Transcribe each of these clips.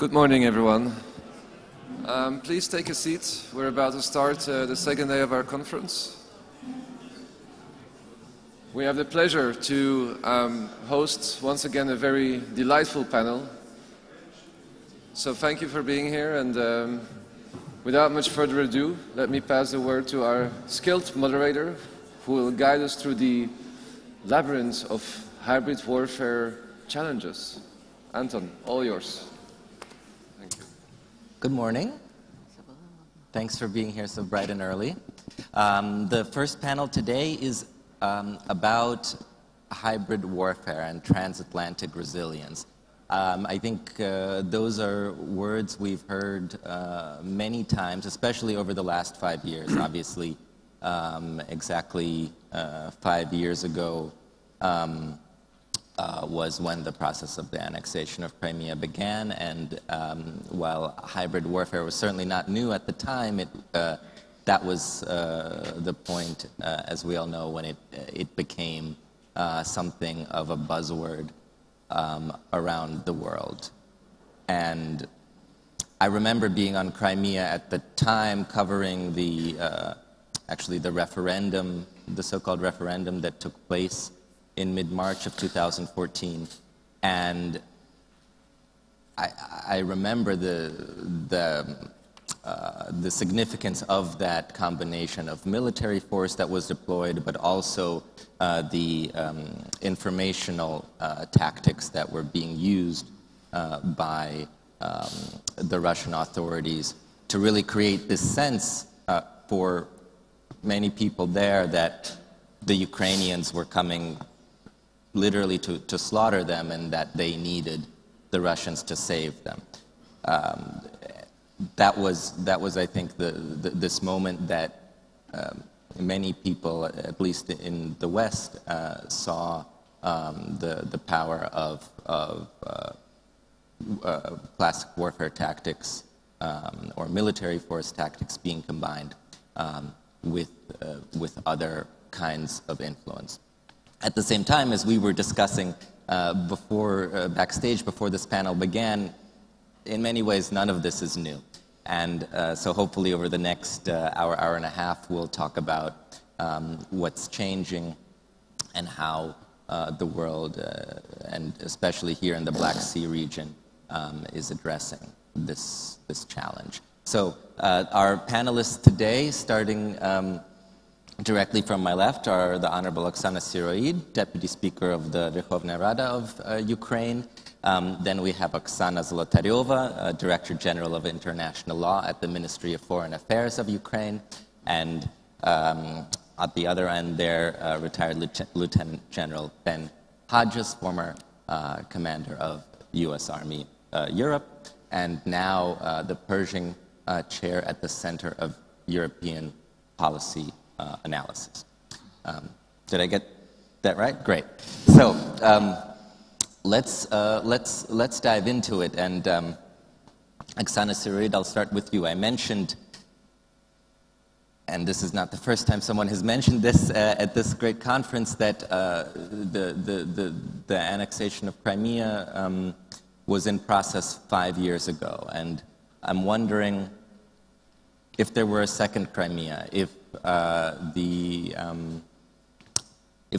Good morning, everyone. Please take a seat. We're about to start the second day of our conference. We have the pleasure to host once again a very delightful panel. So thank you for being here, and without much further ado, let me pass the word to our skilled moderator who will guide us through the labyrinth of hybrid warfare challenges. Anton, all yours. Thank you. Good morning. Thanks for being here so bright and early. The first panel today is about hybrid warfare and transatlantic resilience. I think those are words we've heard many times, especially over the last 5 years. Obviously, exactly 5 years ago was when the process of the annexation of Crimea began, and while hybrid warfare was certainly not new at the time, that was the point, as we all know, when it became something of a buzzword around the world. And I remember being on Crimea at the time, covering actually the referendum, the so-called referendum that took place in mid-March of 2014, and I remember the significance of that combination of military force that was deployed, but also the informational tactics that were being used by the Russian authorities to really create this sense for many people there that the Ukrainians were coming literally to slaughter them, and that they needed the Russians to save them. That was, I think, this moment that many people, at least in the West, saw the power of classic warfare tactics or military force tactics being combined with other kinds of influence. At the same time, as we were discussing backstage before this panel began, in many ways, none of this is new. And so hopefully over the next hour and a half, we'll talk about what's changing and how the world, and especially here in the Black Sea region, is addressing this challenge. So our panelists today, starting directly from my left, are the Honorable Oksana Syroyid, Deputy Speaker of the Verkhovna Rada of Ukraine. Then we have Oksana Zolotaryova, Director General of International Law at the Ministry of Foreign Affairs of Ukraine. And at the other end there, retired Lieutenant General Ben Hodges, former commander of U.S. Army Europe, and now the Pershing chair at the Center of European Policy Analysis. Did I get that right? Great. So let's dive into it. And Oksana Syroyid, I'll start with you. I mentioned, and this is not the first time someone has mentioned this at this great conference, that the annexation of Crimea was in process 5 years ago. And I'm wondering if there were a second Crimea, if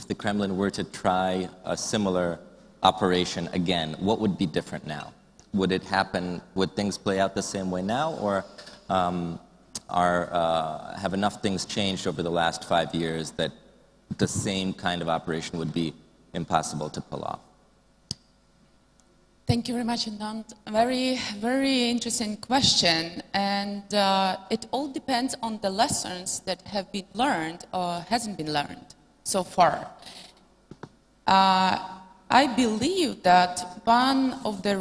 the Kremlin were to try a similar operation again, what would be different now? Would it happen, would things play out the same way now, or have enough things changed over the last 5 years that the same kind of operation would be impossible to pull off? Thank you very much, Anton. Very, very interesting question. And it all depends on the lessons that have been learned or hasn't been learned so far. I believe that one of the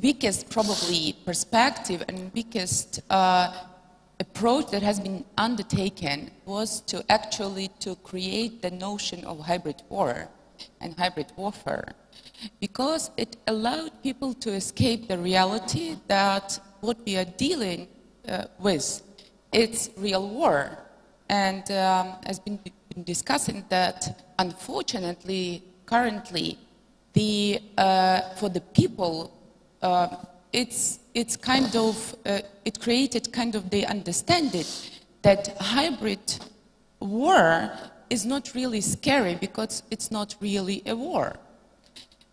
weakest, probably, perspective and weakest approach that has been undertaken was to actually create the notion of hybrid war and hybrid warfare, because it allowed people to escape the reality that what we are dealing with, it's real war. And as been discussing that, unfortunately, currently, for the people, it's kind of, it created kind of the understanding that hybrid war is not really scary because it's not really a war.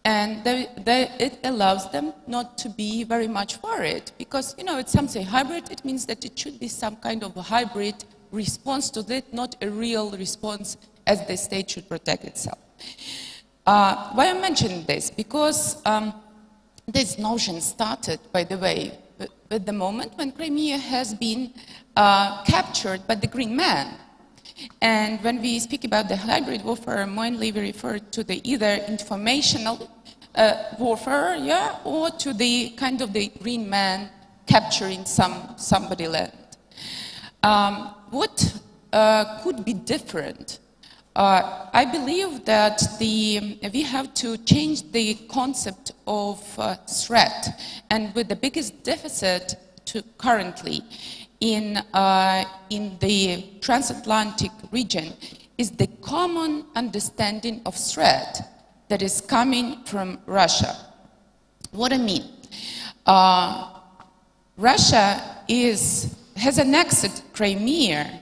And it allows them not to be very much worried because, you know, it's something hybrid, it means that it should be some kind of a hybrid response to that, not a real response as the state should protect itself. Why I'm mentioning this? Because this notion started, by the way, at the moment when Crimea has been captured by the Green Man. And when we speak about the hybrid warfare, mainly we refer to the either informational warfare, yeah, or to the kind of the Green Man capturing somebody land. What could be different? I believe that we have to change the concept of threat, and with the biggest deficit currently in the transatlantic region is the common understanding of threat that is coming from Russia. What I mean? Russia has annexed Crimea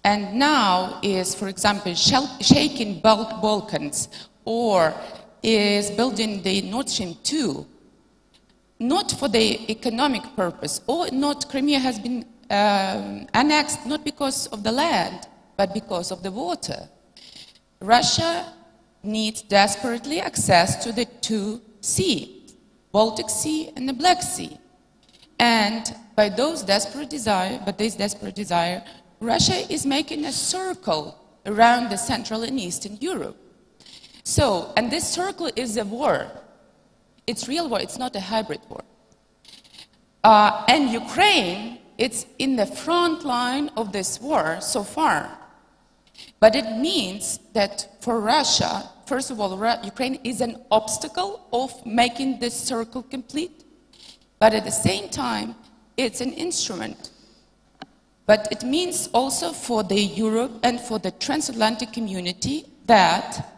and now is, for example, shaking Balkans or is building the Nord Stream 2, not for the economic purpose, or not Crimea has been annexed not because of the land, but because of the water. Russia needs desperately access to the two seas, Baltic Sea and the Black Sea. And by this desperate desire, Russia is making a circle around the Central and Eastern Europe. So, and this circle is a war. It's real war, it's not a hybrid war. And Ukraine, it's in the front line of this war so far. But it means that for Russia, first of all, Ukraine is an obstacle of making this circle complete. But at the same time, it's an instrument. But it means also for the Europe and for the transatlantic community that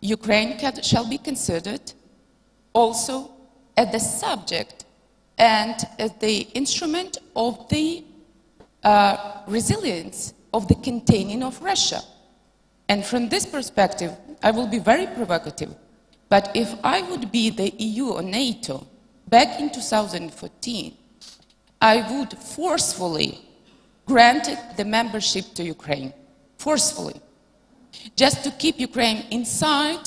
Ukraine shall be considered also as the subject and as the instrument of the resilience of the containing of Russia. And from this perspective, I will be very provocative, but if I would be the EU or NATO back in 2014, I would forcefully grant the membership to Ukraine, forcefully, just to keep Ukraine inside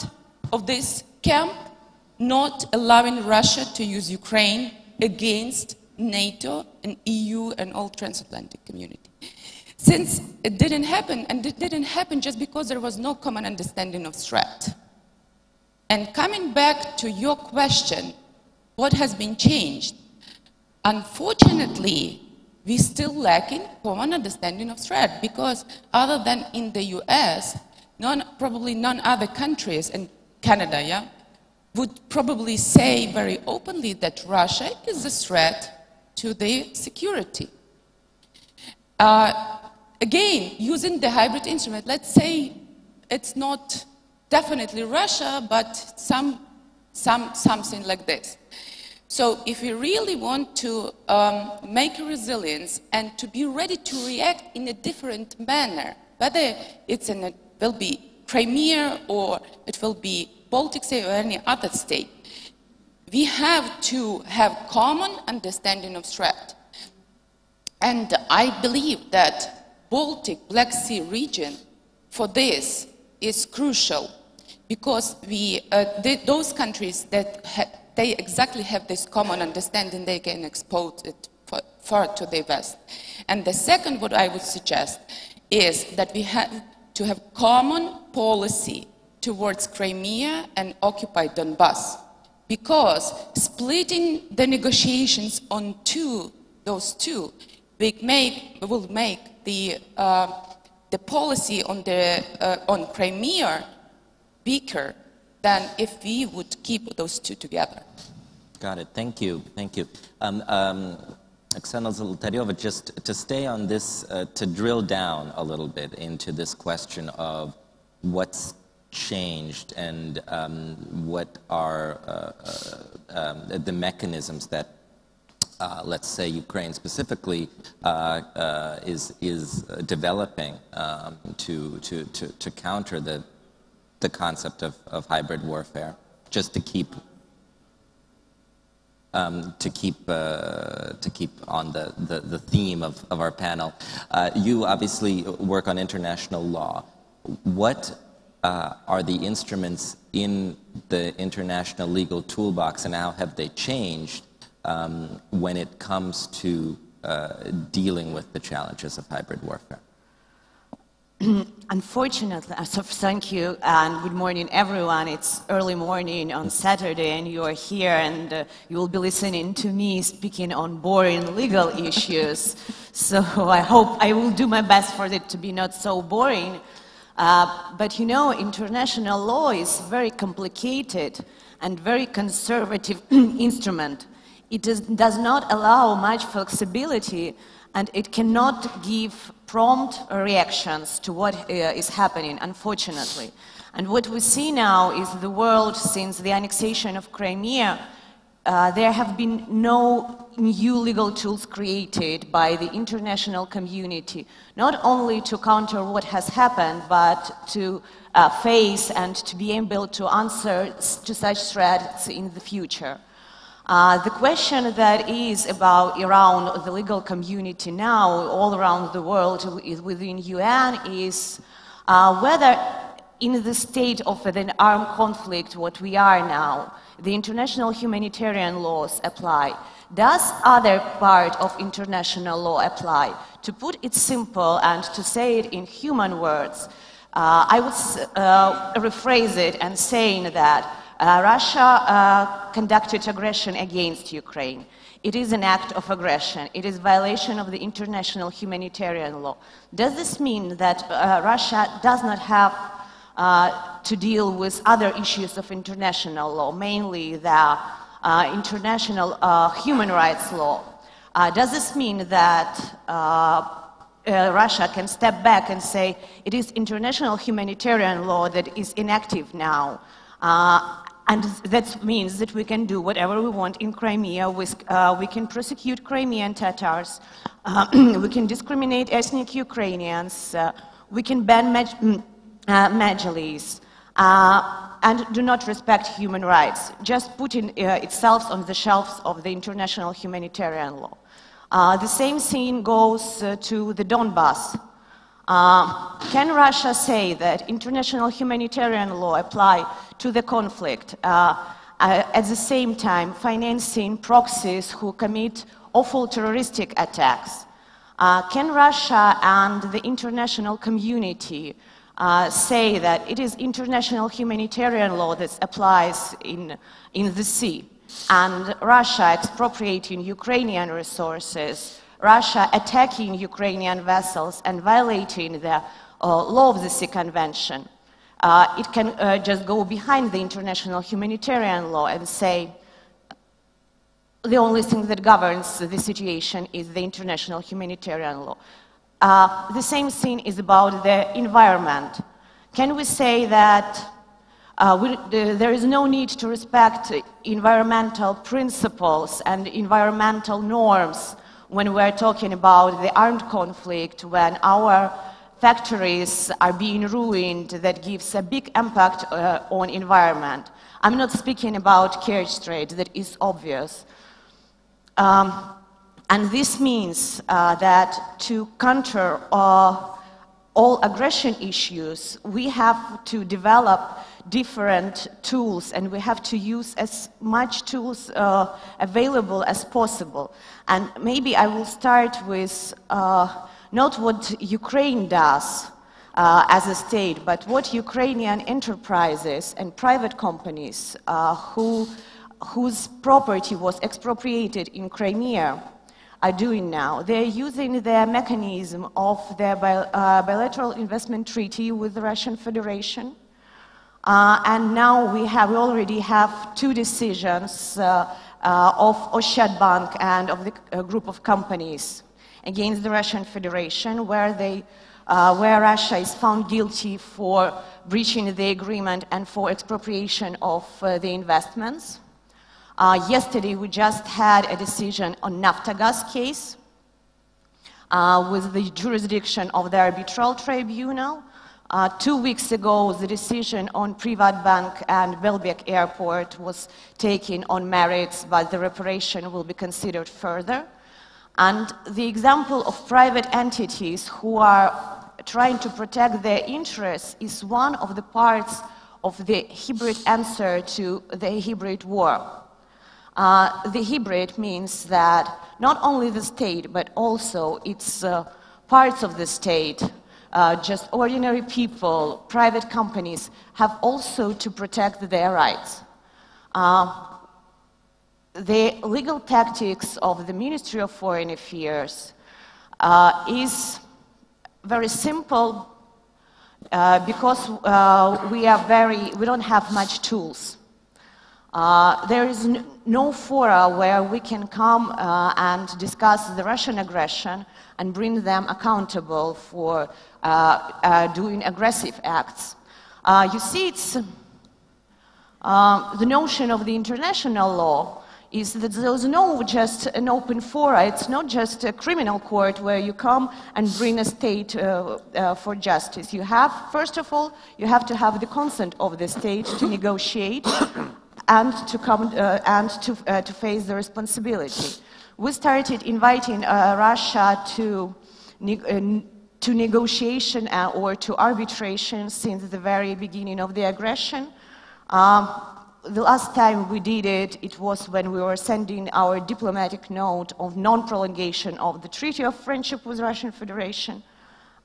of this camp, not allowing Russia to use Ukraine against NATO and EU and all transatlantic community. Since it didn't happen, and it didn't happen just because there was no common understanding of threat. And coming back to your question, what has been changed? Unfortunately, we're still lacking common understanding of threat because other than in the US, probably none other countries, and Canada, yeah, would probably say very openly that Russia is a threat to their security. Again, using the hybrid instrument, let's say it's not definitely Russia, but something like this. So if we really want to make a resilience and to be ready to react in a different manner, whether it will be Crimea or it will be Baltic Sea or any other state, we have to have common understanding of threat. And I believe that Baltic Black Sea region for this is crucial because those countries that they exactly have this common understanding, they can export it far to the west. And the second, what I would suggest, is that we have to have common policy towards Crimea and occupied Donbass, because splitting the negotiations on those two will make the policy on Crimea weaker than if we would keep those two together. Got it. Thank you. Thank you. Oksana Zolotaryova, just to stay on this, to drill down a little bit into this question of what's changed, and what are the mechanisms that, let's say, Ukraine specifically is developing to counter the concept of hybrid warfare, just to keep on the theme of our panel. You obviously work on international law. What are the instruments in the international legal toolbox, and how have they changed when it comes to dealing with the challenges of hybrid warfare? Unfortunately, so thank you, and good morning, everyone. It's early morning on Saturday, and you are here, and you will be listening to me speaking on boring legal issues. So I hope I will do my best for it to be not so boring. But you know, international law is very complicated and very conservative instrument. It does not allow much flexibility, and it cannot give prompt reactions to what is happening, unfortunately. And what we see now is the world, since the annexation of Crimea, there have been no new legal tools created by the international community, not only to counter what has happened, but to face and to be able to answer to such threats in the future. The question that is around the legal community now, all around the world within UN, is whether in the state of an armed conflict, what we are now, the international humanitarian laws apply. Does other part of international law apply? To put it simple and to say it in human words, I would rephrase it and saying that Russia conducted aggression against Ukraine. It is an act of aggression. It is violation of the international humanitarian law. Does this mean that Russia does not have to deal with other issues of international law, mainly the international human rights law? Does this mean that Russia can step back and say it is international humanitarian law that is inactive now? And that means that we can do whatever we want in Crimea. We can prosecute Crimean Tatars. We can discriminate ethnic Ukrainians. We can ban Majlis. And do not respect human rights, just putting itself on the shelves of the international humanitarian law. The same thing goes to the Donbass. Can Russia say that international humanitarian law apply to the conflict, at the same time financing proxies who commit awful terroristic attacks? Can Russia and the international community say that it is international humanitarian law that applies in the sea, and Russia expropriating Ukrainian resources, Russia attacking Ukrainian vessels and violating the law of the Sea Convention? It can just go behind the international humanitarian law and say the only thing that governs the situation is the international humanitarian law. The same thing is about the environment. Can we say that there is no need to respect environmental principles and environmental norms when we're talking about the armed conflict, when our factories are being ruined, that gives a big impact on environment? I'm not speaking about Kerch Strait, that is obvious. And this means that to counter all aggression issues, we have to develop different tools, and we have to use as much tools available as possible. And maybe I will start with not what Ukraine does as a state, but what Ukrainian enterprises and private companies whose property was expropriated in Crimea are doing now. They're using the mechanism of the bilateral investment treaty with the Russian Federation. And now we already have two decisions of Oshad Bank and of the group of companies against the Russian Federation, where they where Russia is found guilty for breaching the agreement and for expropriation of the investments. Yesterday, we just had a decision on Naftogaz case with the jurisdiction of the arbitral tribunal. 2 weeks ago, the decision on Privatbank and Belbek Airport was taken on merits, but the reparation will be considered further. And the example of private entities who are trying to protect their interests is one of the parts of the hybrid answer to the hybrid war. The hybrid means that not only the state, but also its parts of the state, just ordinary people, private companies, have also to protect their rights. The legal tactics of the Ministry of Foreign Affairs is very simple because we don't have much tools. There is no fora where we can come and discuss the Russian aggression and bring them accountable for doing aggressive acts. You see, it's the notion of the international law is that there's no just an open fora. It's not just a criminal court where you come and bring a state for justice. You have, first of all, you have to have the consent of the state to negotiate and to come and to face the responsibility. We started inviting Russia to negotiation or to arbitration since the very beginning of the aggression. The last time we did it, it was when we were sending our diplomatic note of non-prolongation of the Treaty of Friendship with Russian Federation,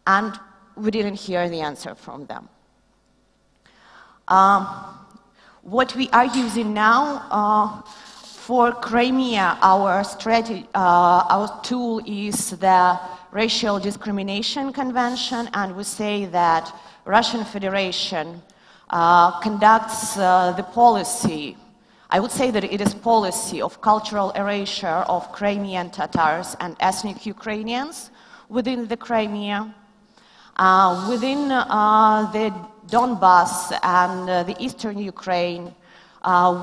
and we didn't hear the answer from them. What we are using now for Crimea, our tool is the Racial Discrimination Convention, and we say that Russian Federation conducts the policy, I would say that it is policy of cultural erasure of Crimean Tatars and ethnic Ukrainians within the Crimea, within the Donbass and the eastern Ukraine.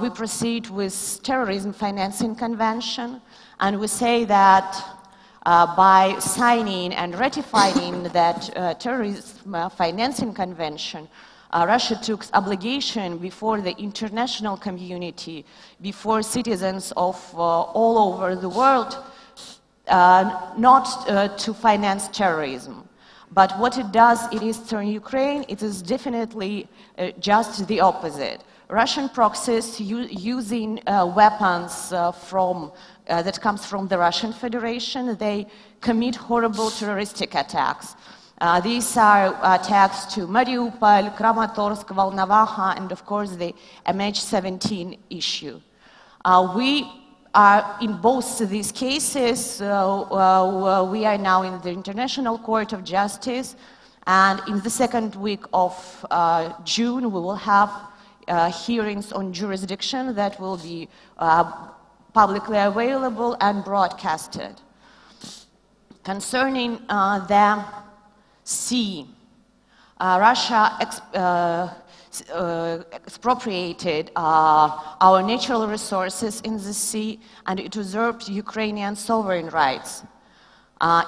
We proceed with Terrorism Financing Convention, and we say that by signing and ratifying that Terrorism Financing Convention, Russia took obligation before the international community, before citizens of all over the world, not to finance terrorism. But what it does in eastern Ukraine, it is definitely just the opposite. Russian proxies using weapons that comes from the Russian Federation, they commit horrible terroristic attacks. These are attacks to Mariupol, Kramatorsk, Volnovakha, and of course the MH17 issue. We are in both these cases, we are now in the International Court of Justice, and in the second week of June we will have hearings on jurisdiction that will be publicly available and broadcasted. Concerning the sea, Russia expropriated our natural resources in the sea, and it usurped Ukrainian sovereign rights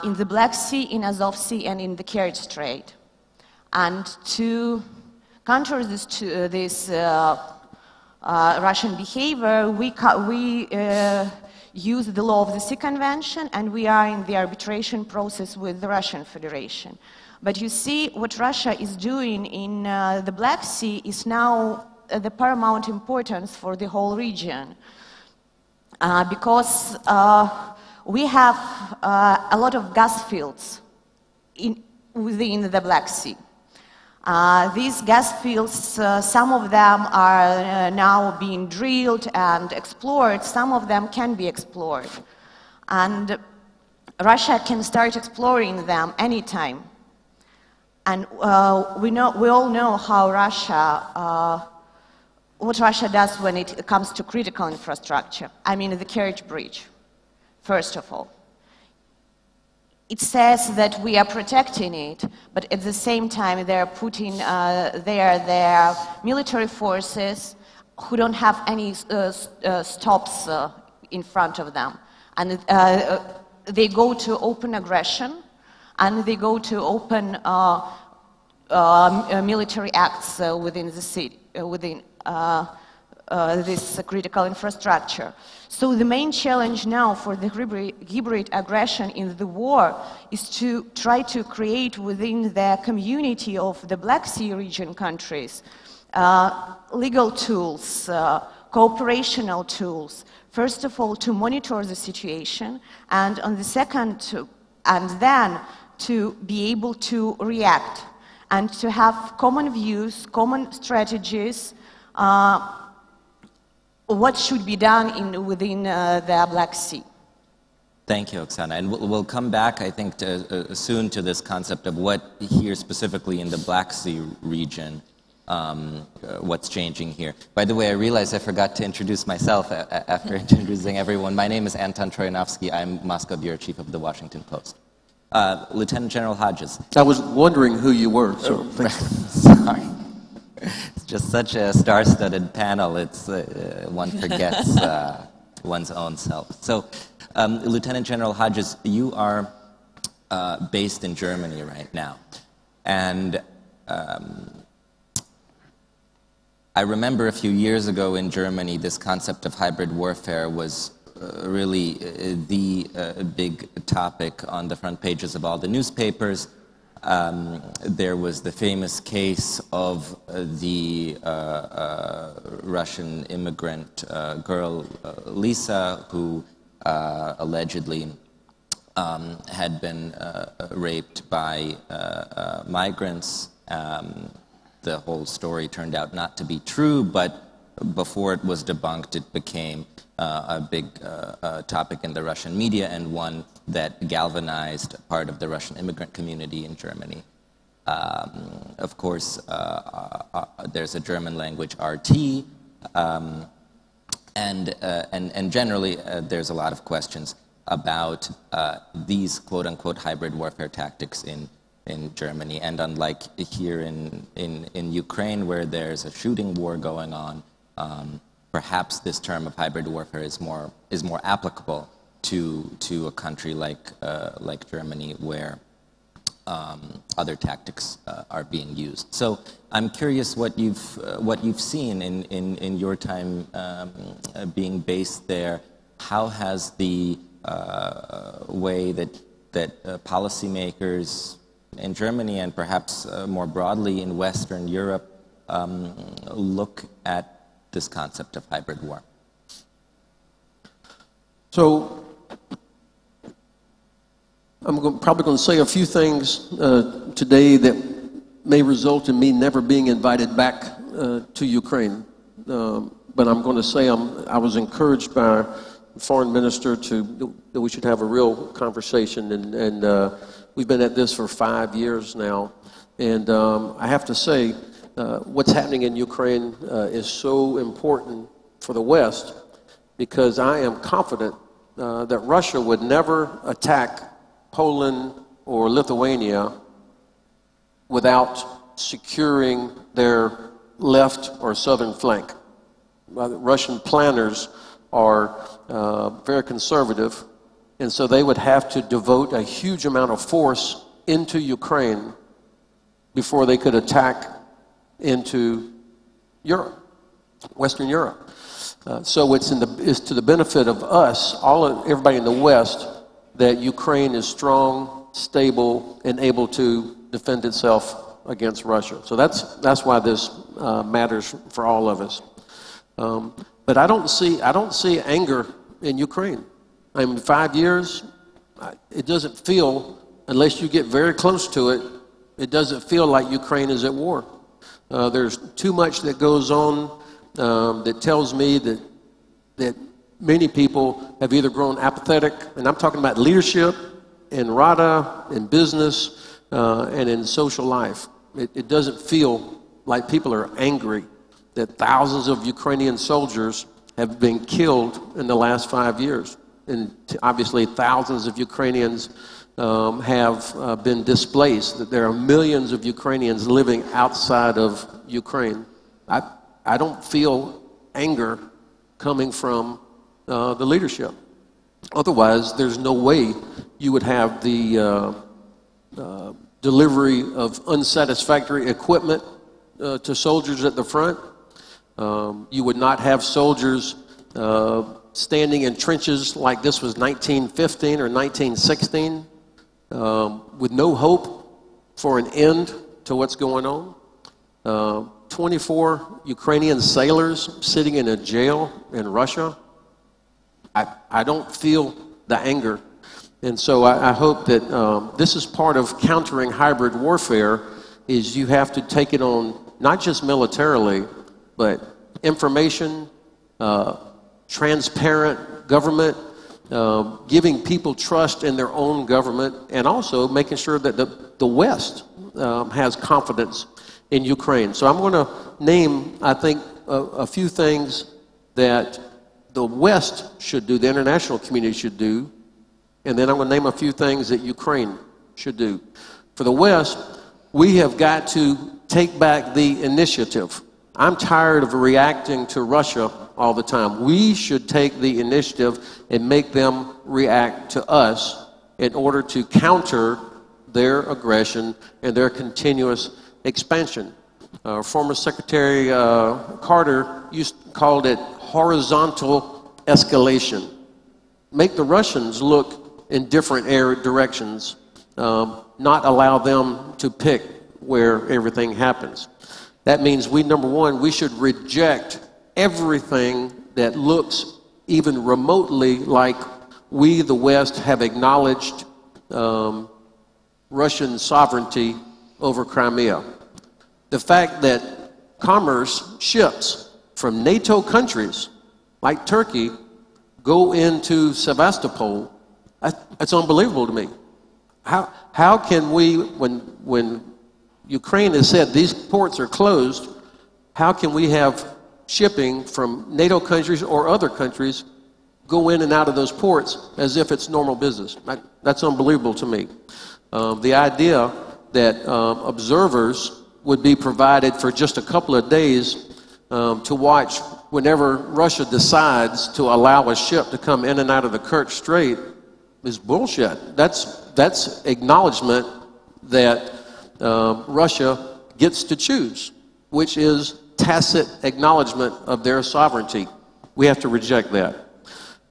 in the Black Sea, in Azov Sea, and in the Kerch Strait. And to counter this Russian behavior, we use the Law of the Sea Convention, and we are in the arbitration process with the Russian Federation. But you see, what Russia is doing in the Black Sea is now the paramount importance for the whole region, because we have a lot of gas fields within the Black Sea. These gas fields, some of them are now being drilled and explored, some of them can be explored. And Russia can start exploring them anytime. And we all know how what Russia does when it comes to critical infrastructure. I mean, the Kerch Bridge, first of all. it says that we are protecting it, but at the same time they're putting their military forces who don't have any stops in front of them. And they go to open aggression, and they go to open military acts within the city, within this critical infrastructure. So the main challenge now for the hybrid aggression in the war is to try to create within the community of the Black Sea region countries legal tools, cooperational tools, first of all to monitor the situation, and on the second and then to be able to react and to have common views, common strategies, what should be done within the Black Sea. Thank you, Oksana. And we'll come back, I think, soon to this concept of what here specifically in the Black Sea region, what's changing here. By the way, I realized I forgot to introduce myself after introducing everyone. My name is Anton Troianovski. I'm Moscow Bureau Chief of the Washington Post. Lieutenant General Hodges. I was wondering who you were, so sorry. It's just such a star-studded panel, it's, one forgets one's own self. So, Lieutenant General Hodges, you are based in Germany right now. And I remember a few years ago in Germany, this concept of hybrid warfare was really the big topic on the front pages of all the newspapers. There was the famous case of the Russian immigrant girl Lisa, who allegedly had been raped by migrants. The whole story turned out not to be true, but before it was debunked, it became a big topic in the Russian media, and one that galvanized part of the Russian immigrant community in Germany. Of course, there's a German language RT, and generally there's a lot of questions about these quote-unquote hybrid warfare tactics in Germany. And unlike here in Ukraine, where there's a shooting war going on, perhaps this term of hybrid warfare is more applicable to a country like Germany, where other tactics are being used. So I'm curious what you've seen in your time being based there. How has the way that policymakers in Germany and perhaps more broadly in Western Europe look at this concept of hybrid war? So I'm probably going to say a few things today that may result in me never being invited back to Ukraine. But I'm going to say I was encouraged by our foreign minister that we should have a real conversation, and we've been at this for 5 years now. And I have to say, what's happening in Ukraine is so important for the West, because I am confident that Russia would never attack Poland or Lithuania without securing their left or southern flank. Russian planners are very conservative, and so they would have to devote a huge amount of force into Ukraine before they could attack into Europe, Western Europe. So it's to the benefit of us, everybody in the West, that Ukraine is strong, stable, and able to defend itself against Russia. So that's why this matters for all of us. But I don't see anger in Ukraine. I mean, 5 years, it doesn't feel, unless you get very close to it, it doesn't feel like Ukraine is at war. There's too much that goes on that tells me that many people have either grown apathetic, and I'm talking about leadership in Rada, in business, and in social life. It doesn't feel like people are angry that thousands of Ukrainian soldiers have been killed in the last 5 years. And obviously thousands of Ukrainians have been displaced, that there are millions of Ukrainians living outside of Ukraine. I don't feel anger coming from the leadership. Otherwise, there's no way you would have the delivery of unsatisfactory equipment to soldiers at the front. You would not have soldiers standing in trenches like this was 1915 or 1916 with no hope for an end to what's going on. 24 Ukrainian sailors sitting in a jail in Russia. I don't feel the anger. And so I hope that this is part of countering hybrid warfare, is you have to take it on not just militarily, but information, transparent government, giving people trust in their own government, and also making sure that the West has confidence in Ukraine. So I'm going to name, I think, a few things that the West should do, the international community should do, and then I'm going to name a few things that Ukraine should do. For the West, we have got to take back the initiative. I'm tired of reacting to Russia all the time. We should take the initiative and make them react to us in order to counter their aggression and their continuous expansion. Former Secretary Carter called it horizontal escalation. Make the Russians look in different directions, not allow them to pick where everything happens. That means number one, we should reject everything that looks even remotely like we, the West, have acknowledged Russian sovereignty over Crimea. The fact that commerce ships from NATO countries like Turkey go into Sevastopol, that's unbelievable to me. How can we, when Ukraine has said these ports are closed, how can we have shipping from NATO countries or other countries go in and out of those ports as if it's normal business? That's unbelievable to me. The idea that observers would be provided for just a couple of days to watch whenever Russia decides to allow a ship to come in and out of the Kerch Strait is bullshit. That's acknowledgement that Russia gets to choose, which is tacit acknowledgement of their sovereignty. We have to reject that.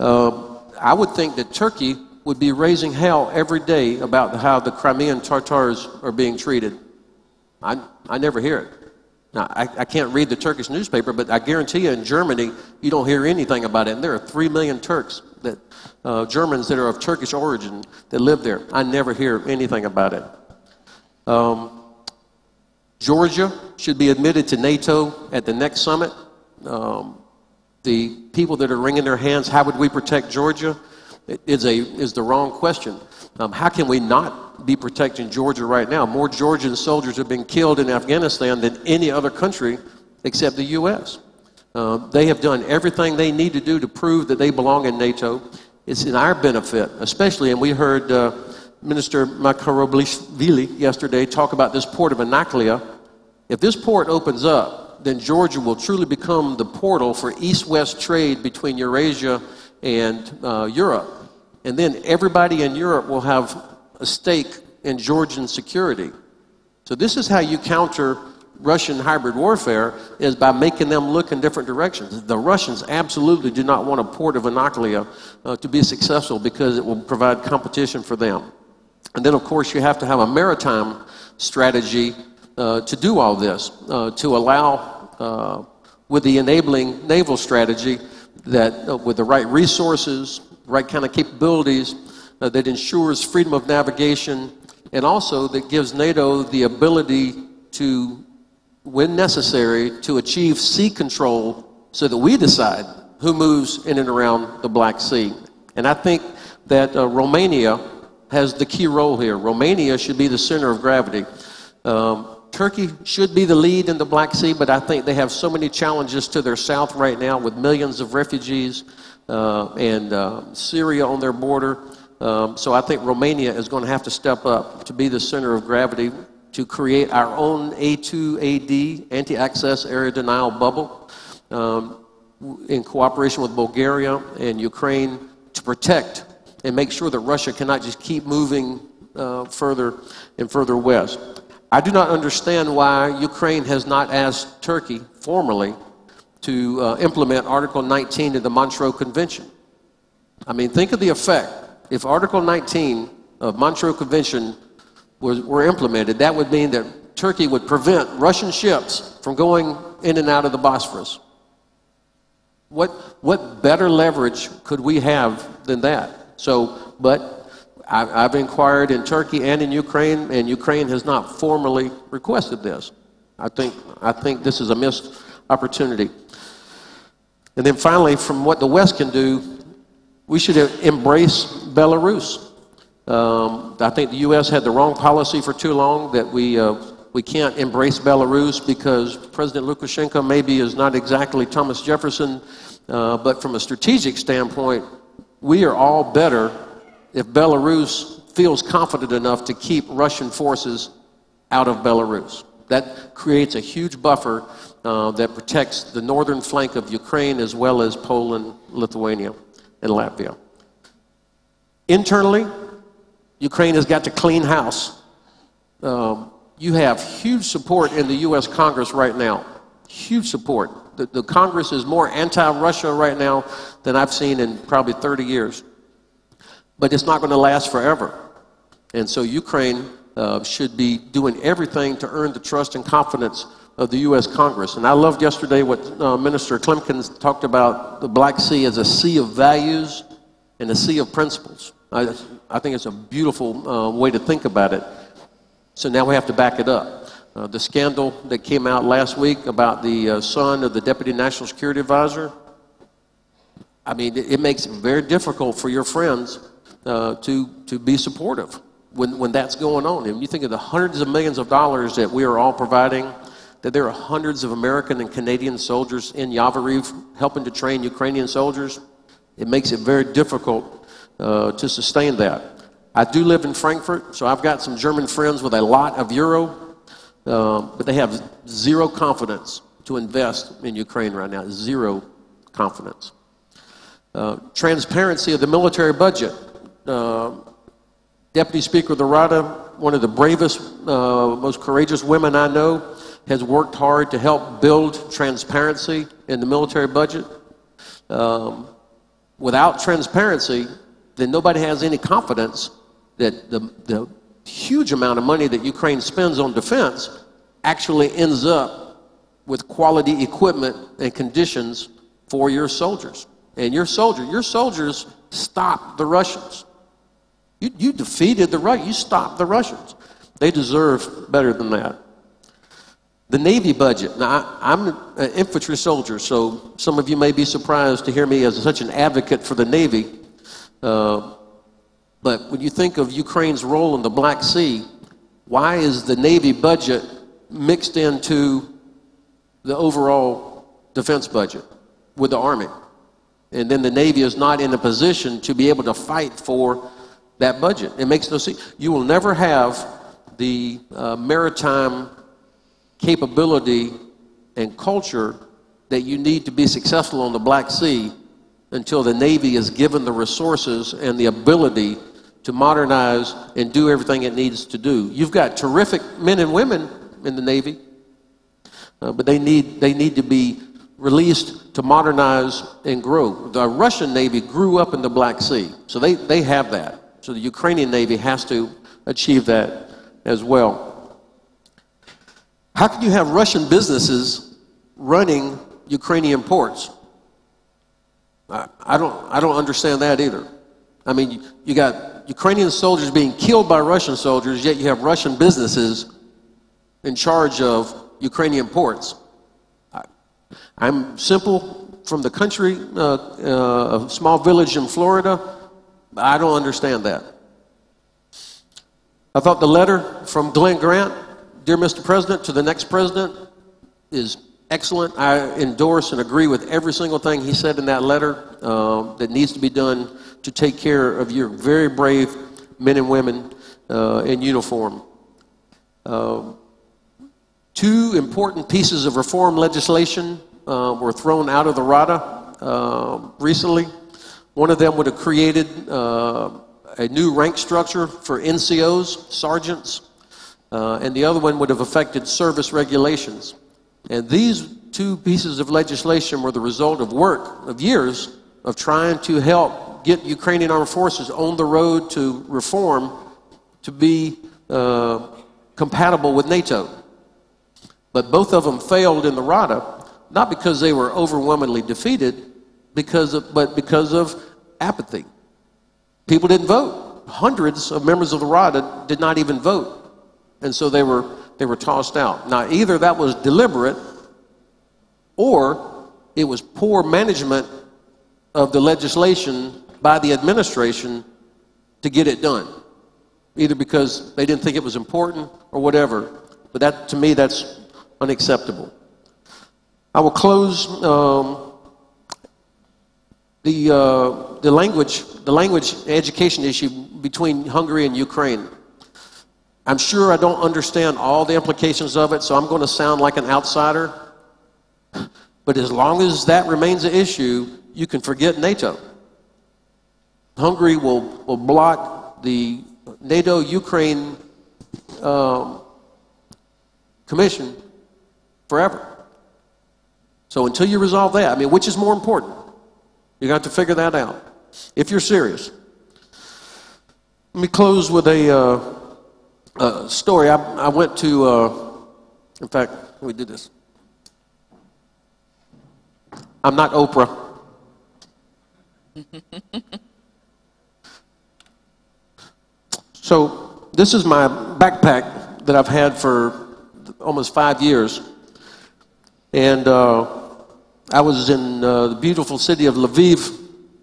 I would think that Turkey would be raising hell every day about how the Crimean Tatars are being treated. I never hear it. Now, I can't read the Turkish newspaper, but I guarantee you in Germany, you don't hear anything about it. And there are 3 million Turks, Germans that are of Turkish origin that live there. I never hear anything about it. Georgia should be admitted to NATO at the next summit. The people that are wringing their hands, how would we protect Georgia, is the wrong question. How can we not be protecting Georgia right now? More Georgian soldiers have been killed in Afghanistan than any other country except the U.S. They have done everything they need to do to prove that they belong in NATO. It's in our benefit, especially, and we heard Minister Makaroblishvili yesterday talk about this port of Anaklia. If this port opens up, then Georgia will truly become the portal for east-west trade between Eurasia and Europe. And then everybody in Europe will have a stake in Georgian security. So this is how you counter Russian hybrid warfare, is by making them look in different directions. The Russians absolutely do not want a port of Anaklia to be successful because it will provide competition for them. And then, of course, you have to have a maritime strategy to do all this, to allow, with the enabling naval strategy, that with the right resources, right kind of capabilities, that ensures freedom of navigation, and also that gives NATO the ability to, when necessary, to achieve sea control so that we decide who moves in and around the Black Sea. And I think that Romania has the key role here. Romania should be the center of gravity. Turkey should be the lead in the Black Sea, but I think they have so many challenges to their south right now with millions of refugees and Syria on their border. So I think Romania is going to have to step up to be the center of gravity to create our own A2AD, anti-access area denial bubble, in cooperation with Bulgaria and Ukraine to protect and make sure that Russia cannot just keep moving further and further west. I do not understand why Ukraine has not asked Turkey formally to implement Article 19 of the Montreux Convention. I mean, think of the effect. If Article 19 of Montreux Convention were implemented, that would mean that Turkey would prevent Russian ships from going in and out of the Bosphorus. What better leverage could we have than that? So, but I've inquired in Turkey and in Ukraine, and Ukraine has not formally requested this. I think this is a missed opportunity. And then finally, from what the West can do, we should embrace Belarus. I think the U.S. had the wrong policy for too long, that we can't embrace Belarus because President Lukashenko maybe is not exactly Thomas Jefferson, but from a strategic standpoint, we are all better if Belarus feels confident enough to keep Russian forces out of Belarus. That creates a huge buffer that protects the northern flank of Ukraine as well as Poland, Lithuania, and Latvia. Internally, Ukraine has got to clean house. You have huge support in the U.S. Congress right now. Huge support. The Congress is more anti-Russia right now than I've seen in probably 30 years. But it's not going to last forever. And so Ukraine should be doing everything to earn the trust and confidence of the U.S. Congress. And I loved yesterday what Minister Klimkin talked about the Black Sea as a sea of values and a sea of principles. I think it's a beautiful way to think about it. So now we have to back it up. The scandal that came out last week about the son of the Deputy National Security Advisor, I mean, it makes it very difficult for your friends to be supportive when that's going on. And you think of the hundreds of millions of dollars that we are all providing, that there are hundreds of American and Canadian soldiers in Yavoriv helping to train Ukrainian soldiers, it makes it very difficult to sustain that. I do live in Frankfurt, so I've got some German friends with a lot of euro, but they have zero confidence to invest in Ukraine right now, zero confidence. Transparency of the military budget. Deputy Speaker of the Rada, one of the bravest, most courageous women I know, has worked hard to help build transparency in the military budget. Without transparency, then nobody has any confidence that the huge amount of money that Ukraine spends on defense actually ends up with quality equipment and conditions for your soldiers. And your soldiers stopped the Russians. You defeated the Russians. You stopped the Russians. They deserve better than that. The Navy budget. Now, I'm an infantry soldier, so some of you may be surprised to hear me as such an advocate for the Navy. But when you think of Ukraine's role in the Black Sea, why is the Navy budget mixed into the overall defense budget with the Army? And then the Navy is not in a position to be able to fight for that budget. It makes no sense. You will never have the maritime capability and culture that you need to be successful on the Black Sea until the Navy is given the resources and the ability to modernize and do everything it needs to do. You've got terrific men and women in the Navy, but they need to be released to modernize and grow. The Russian Navy grew up in the Black Sea, so they have that. So the Ukrainian Navy has to achieve that as well. How can you have Russian businesses running Ukrainian ports? I don't understand that either. I mean, you got Ukrainian soldiers being killed by Russian soldiers, yet you have Russian businesses in charge of Ukrainian ports. I'm simple from the country, a small village in Florida. I don't understand that. I thought the letter from Glenn Grant, dear Mr. President, to the next president, is excellent. I endorse and agree with every single thing he said in that letter that needs to be done to take care of your very brave men and women in uniform. Two important pieces of reform legislation were thrown out of the Rada recently. One of them would have created a new rank structure for NCOs, sergeants, and the other one would have affected service regulations. And these two pieces of legislation were the result of work of years of trying to help get Ukrainian armed forces on the road to reform to be compatible with NATO. But both of them failed in the Rada, not because they were overwhelmingly defeated, but because of apathy. People didn't vote. Hundreds of members of the Rada did not even vote. And so they were tossed out. Now, either that was deliberate or it was poor management of the legislation by the administration to get it done. Either because they didn't think it was important or whatever. But that, to me, that's unacceptable. I will close the language education issue between Hungary and Ukraine. I'm sure I don't understand all the implications of it, so I'm going to sound like an outsider. But as long as that remains an issue, you can forget NATO. Hungary will block the NATO-Ukraine Commission forever. So until you resolve that, I mean, which is more important? You got to figure that out, if you're serious. Let me close with a story. I went to, in fact, let me do this. I'm not Oprah. So this is my backpack that I've had for almost 5 years. And I was in the beautiful city of Lviv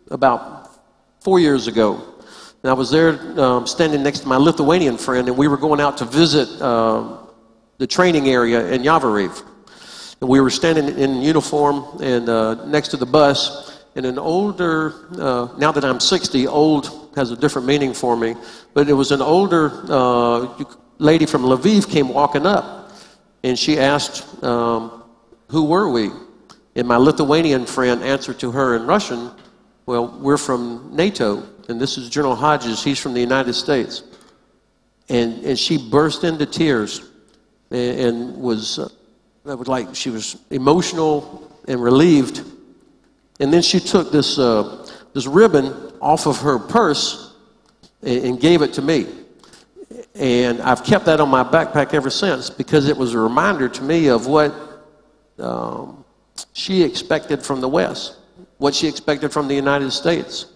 about 4 years ago. And I was there standing next to my Lithuanian friend, and we were going out to visit the training area in Yavoriv. And we were standing in uniform and next to the bus, and an older, now that I'm 60, old has a different meaning for me, but it was an older lady from Lviv came walking up, and she asked, who were we? And my Lithuanian friend answered to her in Russian, well, we're from NATO, and this is General Hodges, he's from the United States. And she burst into tears and was like, she was emotional and relieved. And then she took this ribbon off of her purse and gave it to me. And I've kept that on my backpack ever since because it was a reminder to me of what she expected from the West, what she expected from the United States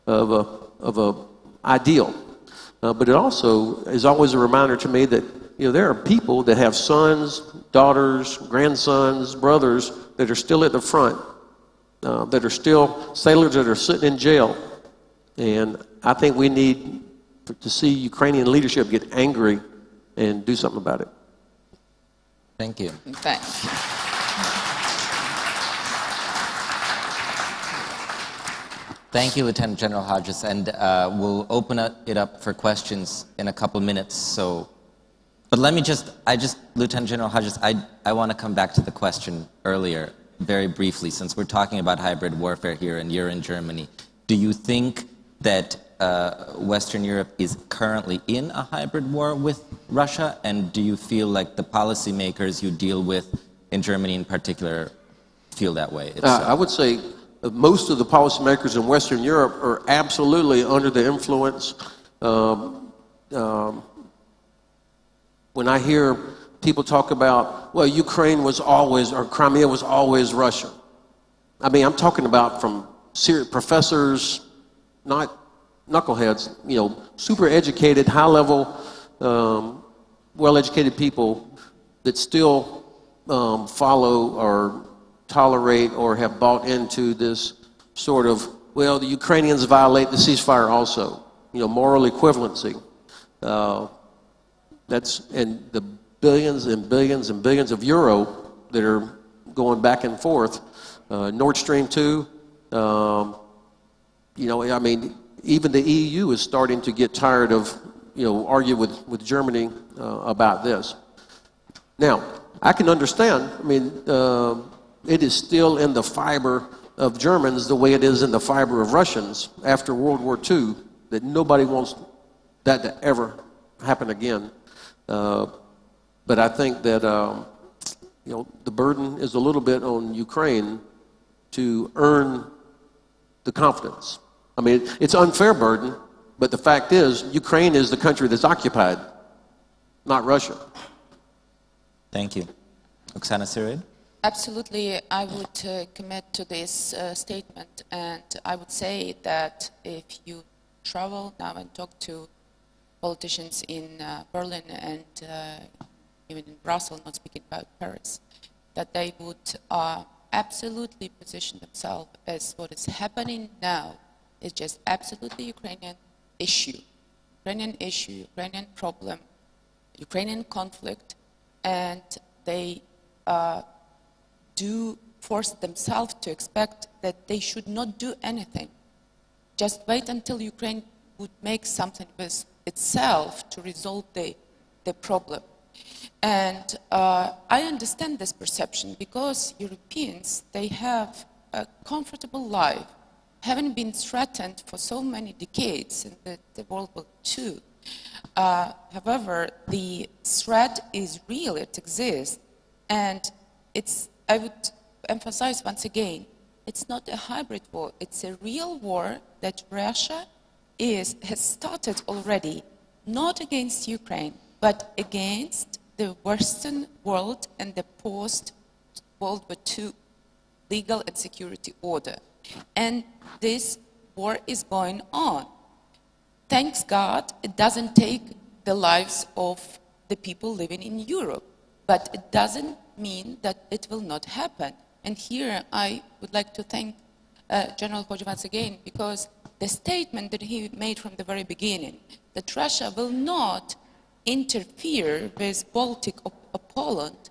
of a ideal. But it also is always a reminder to me that there are people that have sons, daughters, grandsons, brothers that are still at the front, that are still sailors that are sitting in jail. And I think we need to see Ukrainian leadership get angry and do something about it. Thank you. Thanks. Thank you, Lieutenant General Hodges, and we'll open it up for questions in a couple minutes. But let me Lieutenant General Hodges, I want to come back to the question earlier very briefly, since we're talking about hybrid warfare here and you're in Germany. Do you think that Western Europe is currently in a hybrid war with Russia, and do you feel like the policymakers you deal with in Germany in particular feel that way? I would say most of the policymakers in Western Europe are absolutely under the influence. When I hear people talk about, well, Ukraine was always, or Crimea was always Russia. I mean, I'm talking about from serious professors, not knuckleheads, super educated, high-level, well-educated people that still follow or tolerate or have bought into this sort of, well, the Ukrainians violate the ceasefire also, moral equivalency. And the billions and billions and billions of euro that are going back and forth. Nord Stream 2, you know, I mean, even the EU is starting to get tired of, you know, argue with Germany about this. Now, I can understand, I mean, it is still in the fiber of Germans the way it is in the fiber of Russians after World War II, that nobody wants that to ever happen again. But I think that, you know, the burden is a little bit on Ukraine to earn the confidence. I mean, it's an unfair burden, but the fact is, Ukraine is the country that's occupied, not Russia. Thank you. Oksana, Syroyid? Absolutely, I would commit to this statement, and I would say that if you travel now and talk to politicians in Berlin and even in Brussels, not speaking about Paris, that they would absolutely position themselves as what is happening now is just absolutely Ukrainian issue, Ukrainian problem, Ukrainian conflict, and they do force themselves to expect that they should not do anything. Just wait until Ukraine would make something with itself to resolve the problem. And I understand this perception because Europeans, they have a comfortable life, having been threatened for so many decades in the World War II. However, the threat is real, it exists, and I would emphasize once again, it's not a hybrid war, it's a real war that Russia has started already, not against Ukraine, but against the Western world and the post-World War II legal and security order. And this war is going on. Thanks God, it doesn't take the lives of the people living in Europe, but it doesn't mean that it will not happen. And here I would like to thank General Hodges once again, because the statement that he made from the very beginning, that Russia will not interfere with Baltic or Poland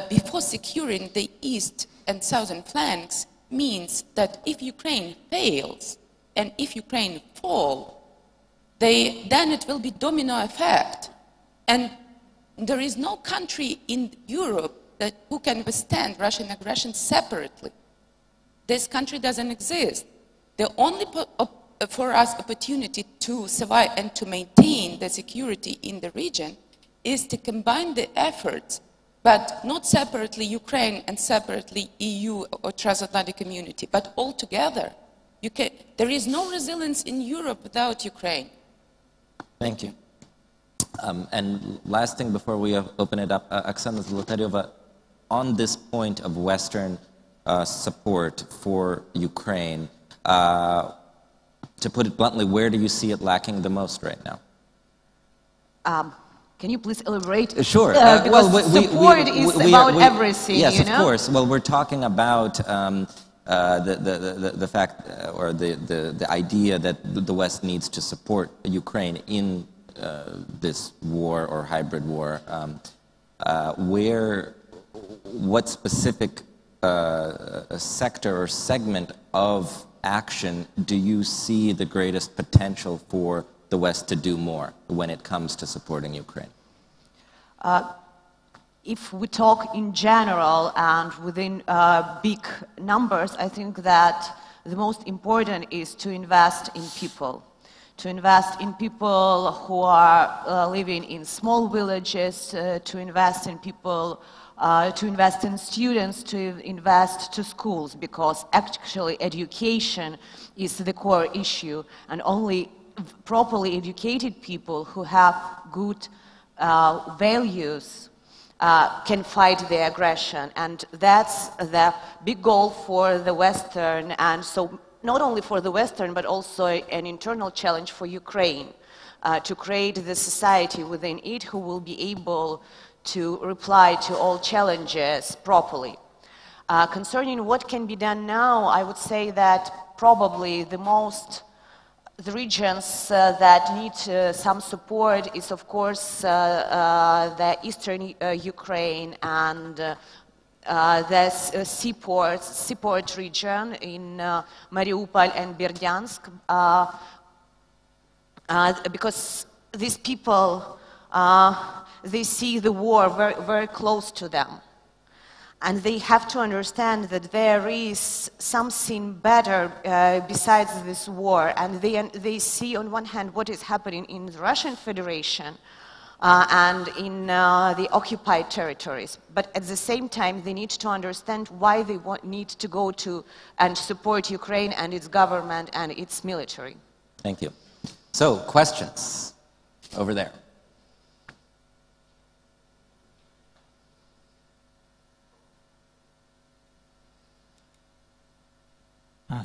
before securing the east and southern flanks, means that if Ukraine fails and if Ukraine falls, then it will be domino effect. And there is no country in Europe who can withstand Russian aggression separately. This country doesn't exist. The only for us opportunity to survive and to maintain the security in the region is to combine the efforts, but not separately Ukraine and separately EU or transatlantic community, but all together. There is no resilience in Europe without Ukraine. Thank you. And last thing before we open it up, Oksana Zolotaryova, on this point of Western support for Ukraine, to put it bluntly, where do you see it lacking the most right now? Can you please elaborate? Sure. Because support is about everything, yes, you know? Of course. Well, we're talking about the fact or the idea that the West needs to support Ukraine in this war or hybrid war. What specific sector or segment of action do you see the greatest potential for the West to do more when it comes to supporting Ukraine? If we talk in general and within big numbers, I think that the most important is to invest in people. To invest in people who are living in small villages, to invest in people, to invest in students, to invest to schools, because actually education is the core issue, and only properly educated people who have good values can fight the aggression. And that's the big goal for the Western, and so not only for the Western, but also an internal challenge for Ukraine, to create the society within it who will be able to reply to all challenges properly. Concerning what can be done now, I would say that probably the regions that need some support is, of course, the eastern Ukraine and there's a seaport region in Mariupol and Berdyansk, because these people, they see the war very, very close to them. And they have to understand that there is something better besides this war. And they see, on one hand, what is happening in the Russian Federation and in the occupied territories. But at the same time, they need to understand why they need to go to and support Ukraine and its government and its military. Thank you. So, questions over there.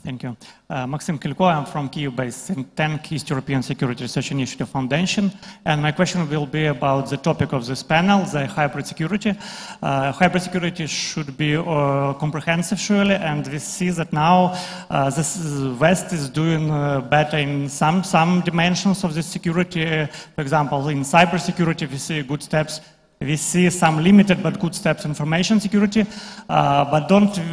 Thank you. Maxim Kilko, I'm from Kyiv-based think tank, East European Security Research Initiative Foundation. And my question will be about the topic of this panel, the hybrid security. Hybrid security should be comprehensive, surely, and we see that now the West is doing better in some dimensions of the security. For example, in cybersecurity, we see good steps. We see some limited but good steps in information security, but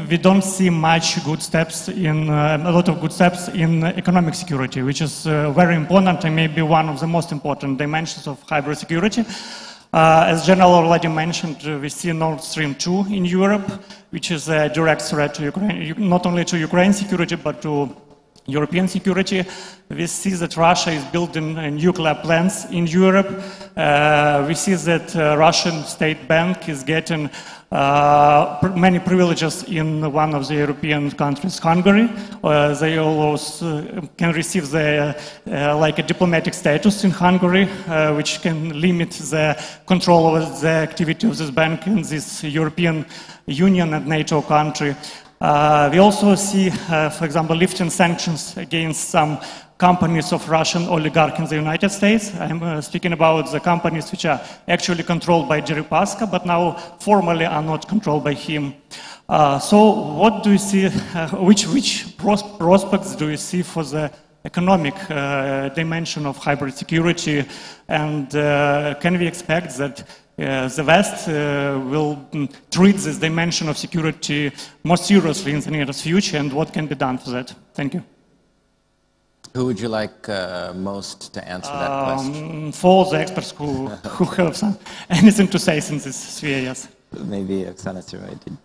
we don't see much good steps in a lot of good steps in economic security, which is very important and maybe one of the most important dimensions of hybrid security. As General already mentioned, we see Nord Stream 2 in Europe, which is a direct threat to Ukraine, not only to Ukraine's security but to European security. We see that Russia is building nuclear plants in Europe. We see that Russian state bank is getting many privileges in one of the European countries, Hungary. They also can receive like a diplomatic status in Hungary, which can limit the control of the activity of this bank in this European Union and NATO country. We also see, for example, lifting sanctions against some companies of Russian oligarch in the United States. I'm speaking about the companies which are actually controlled by Deripaska, but now formally are not controlled by him. So what do you see, which prospects do you see for the economic dimension of hybrid security? And can we expect that the West will treat this dimension of security more seriously in the nearest future, and what can be done for that? Thank you. Who would you like most to answer that question? For the experts who have anything to say in this sphere, yes. Maybe Oksana Syroyid.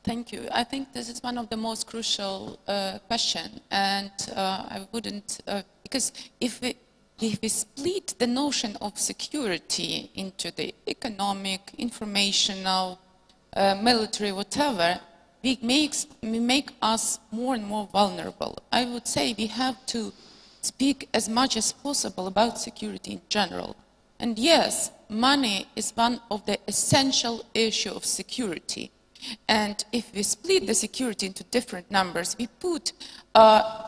Thank you. I think this is one of the most crucial questions, and I wouldn't, because if we split the notion of security into the economic, informational, military, whatever, we make us more and more vulnerable. I would say we have to speak as much as possible about security in general. And yes, money is one of the essential issues of security. And if we split the security into different numbers, we put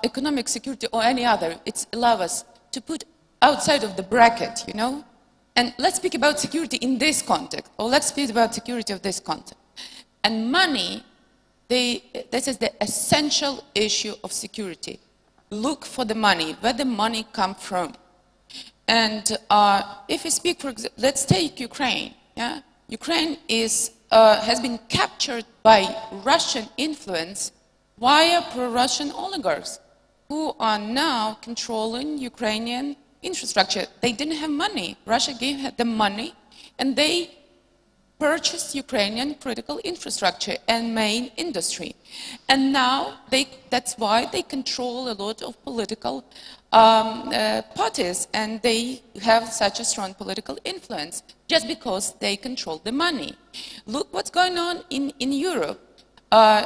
economic security or any other, it allows us to put outside of the bracket, you know? And let's speak about security in this context, or let's speak about security of this context. And money, this is the essential issue of security. Look for the money, where the money comes from. And if we speak, for example, let's take Ukraine. Yeah? Ukraine has been captured by Russian influence via pro-Russian oligarchs who are now controlling Ukrainian infrastructure. They didn't have money. Russia gave them money, and they purchased Ukrainian critical infrastructure and main industry. And now that's why they control a lot of political parties, and they have such a strong political influence, just because they control the money. Look what's going on in Europe. I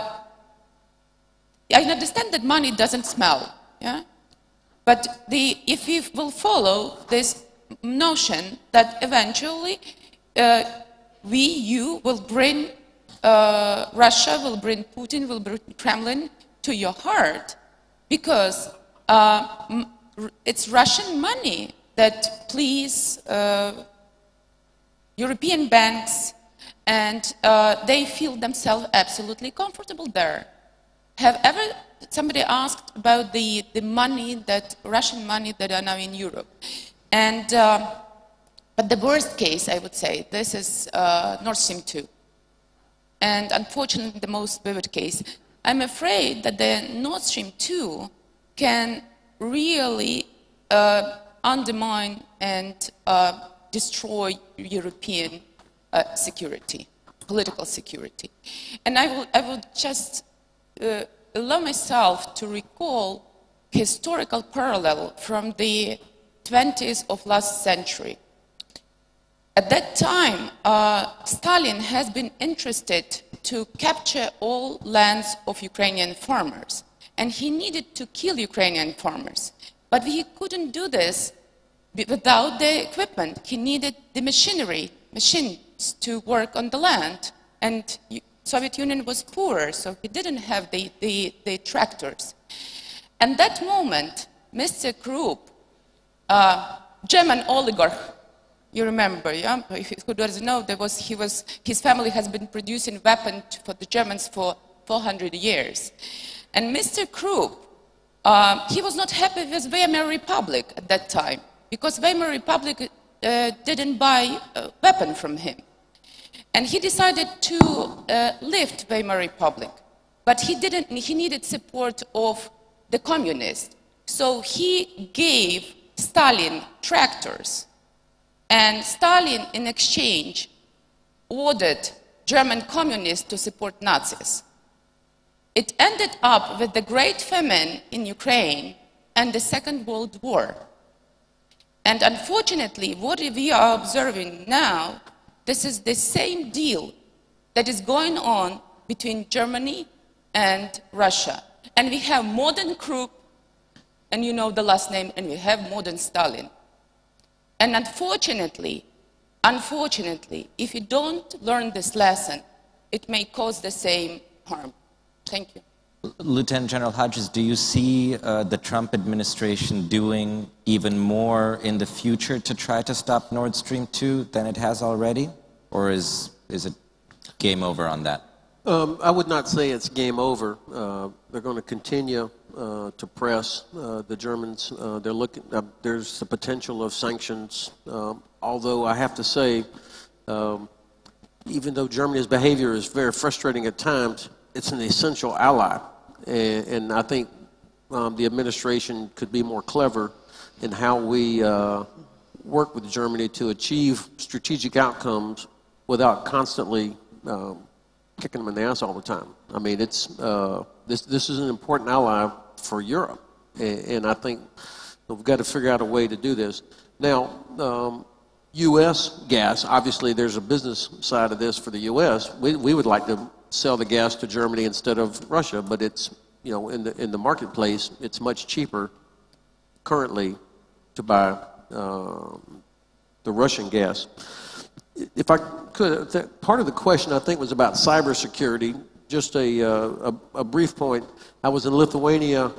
understand that money doesn't smell, yeah? But if we will follow this notion that eventually you will bring, Russia will bring Putin, will bring Kremlin to your heart, because it's Russian money that please European banks, and they feel themselves absolutely comfortable there. Have ever somebody asked about the money, that Russian money that are now in Europe? And but the worst case, I would say, this is Nord Stream 2. and unfortunately the most vivid case. I'm afraid that the Nord Stream 2 can really undermine and destroy European security, political security. And I will just allow myself to recall historical parallel from the 20s of last century. At that time, Stalin has been interested to capture all lands of Ukrainian farmers, and he needed to kill Ukrainian farmers. But he couldn't do this without the equipment. He needed the machinery, machines to work on the land, and Soviet Union was poorer, so he didn't have the tractors. And that moment, Mr. Krupp, German oligarch, you remember, yeah? Who doesn't know, his family has been producing weapons for the Germans for 400 years. And Mr. Krupp, he was not happy with Weimar Republic at that time, because Weimar Republic didn't buy a weapon from him. And he decided to lift Weimar Republic, but he needed support of the communists. So he gave Stalin tractors, and Stalin, in exchange, ordered German communists to support Nazis. It ended up with the Great Famine in Ukraine and the Second World War. And unfortunately, what we are observing now, this is the same deal that is going on between Germany and Russia. And we have modern Krupp, and you know the last name, and we have modern Stalin. And unfortunately, if you don't learn this lesson, it may cause the same harm. Thank you. Lieutenant General Hodges, do you see the Trump administration doing even more in the future to try to stop Nord Stream 2 than it has already? Or is it game over on that? I would not say it's game over. They're going to continue to press the Germans. They're looking. There's the potential of sanctions. Although I have to say, even though Germany's behavior is very frustrating at times, it's an essential ally. And I think the administration could be more clever in how we work with Germany to achieve strategic outcomes without constantly kicking them in the ass all the time. I mean, it's this is an important ally for Europe, and I think we've got to figure out a way to do this. Now, U.S. gas, obviously there's a business side of this for the U.S. We would like to sell the gas to Germany instead of Russia, but it's, you know, in the marketplace, it's much cheaper currently to buy the Russian gas. If I could, part of the question I think was about cybersecurity. Just a brief point. I was in Lithuania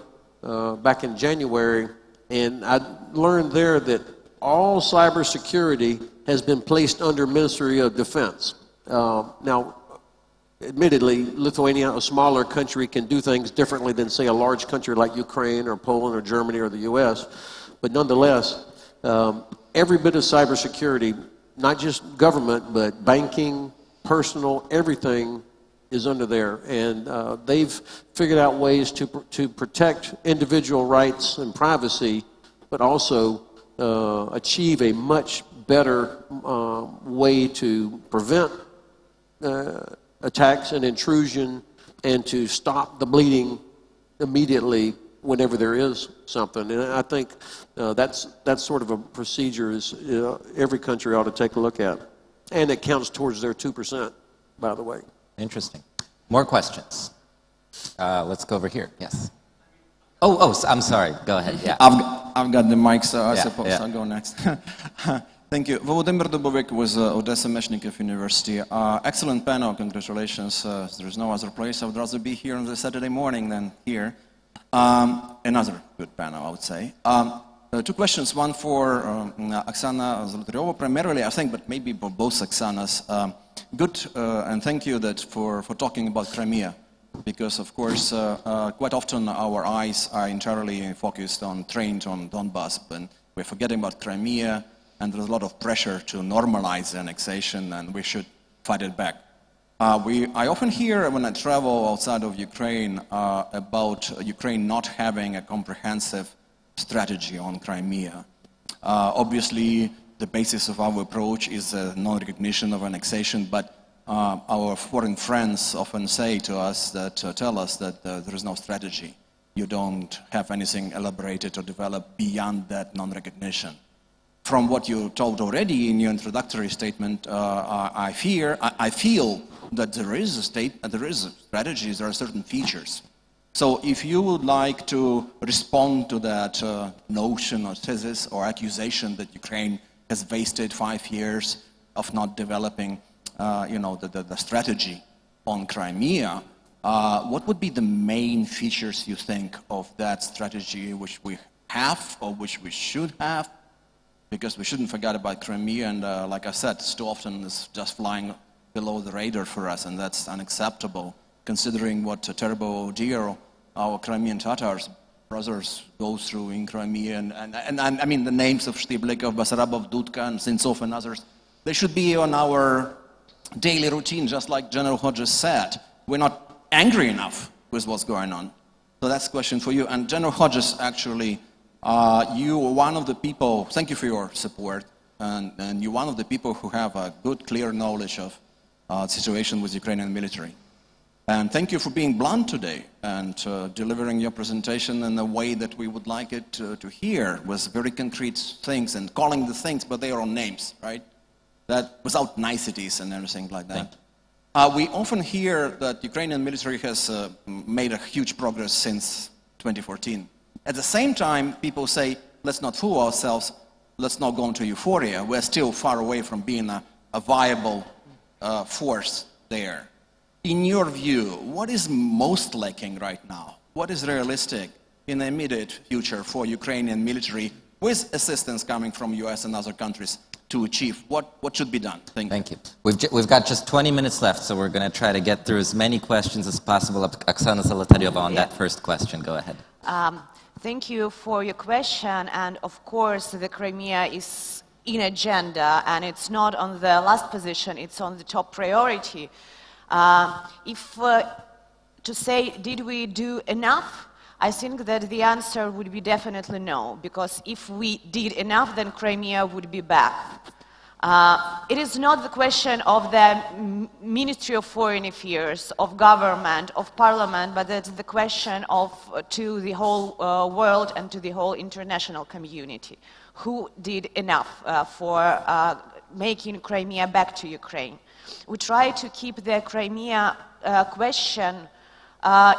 back in January, and I learned there that all cybersecurity has been placed under Ministry of Defense. Now, admittedly, Lithuania, a smaller country, can do things differently than, say, a large country like Ukraine or Poland or Germany or the U.S. But nonetheless, every bit of cybersecurity, not just government, but banking, personal, everything is under there. And they've figured out ways to protect individual rights and privacy, but also achieve a much better way to prevent attacks and intrusion, and to stop the bleeding immediately whenever there is something. And I think that's sort of a procedure every country ought to take a look at. And it counts towards their 2%, by the way. Interesting. More questions. Let's go over here. Yes. Oh, I'm sorry. Go ahead. Yeah. I've got the mic, so I suppose yeah. I'll go next. Thank you. Volodymyr Dubovik with Odessa Meshnikov University. Excellent panel, congratulations. There's no other place I would rather be here on the Saturday morning than here. Another good panel, I would say. Two questions, one for Oksana Zolotaryova primarily, I think, but maybe for both Oksanas. Good, and thank you for talking about Crimea, because of course, quite often our eyes are entirely focused on trains on Donbass, and we're forgetting about Crimea, and there's a lot of pressure to normalize the annexation, and we should fight it back. I often hear when I travel outside of Ukraine about Ukraine not having a comprehensive strategy on Crimea. Obviously, the basis of our approach is non-recognition of annexation, but our foreign friends often say to us that, tell us that there is no strategy. You don't have anything elaborated or developed beyond that non-recognition. From what you told already in your introductory statement, I feel that there is a strategy, there are certain features. So if you would like to respond to that notion or thesis or accusation that Ukraine has wasted 5 years of not developing the strategy on Crimea, what would be the main features you think of that strategy which we have or which we should have? Because we shouldn't forget about Crimea, and like I said, too often it's just flying below the radar for us, and that's unacceptable, considering what a terrible ordeal our Crimean Tatars brothers go through in Crimea, and I mean the names of Shtiblikov, Basarabov, Dudka, and Sintsov and others, they should be on our daily routine, just like General Hodges said. We're not angry enough with what's going on. So that's a question for you. And General Hodges, actually, you are one of the people, thank you for your support, and you're one of the people who have a good, clear knowledge of the situation with Ukrainian military. And thank you for being blunt today and delivering your presentation in a way that we would like it to hear, with very concrete things and calling the things by their own names, right? That without niceties and everything like that. We often hear that Ukrainian military has made a huge progress since 2014. At the same time, people say, let's not fool ourselves, let's not go into euphoria. We're still far away from being a viable force there. In your view, what is most lacking right now? What is realistic in the immediate future for Ukrainian military, with assistance coming from US and other countries, to achieve? What should be done? Thank you. We've got just 20 minutes left, so we're going to try to get through as many questions as possible. Oksana Zolotaryova on that first question. Go ahead. Thank you for your question. And of course, the Crimea is in agenda, and it's not on the last position, it's on the top priority. To say, did we do enough? I think that the answer would be definitely no, because if we did enough, then Crimea would be back. It is not the question of the Ministry of Foreign Affairs, of government, of parliament, but it's the question to the whole world and to the whole international community. Who did enough for making Crimea back to Ukraine? We try to keep the Crimea question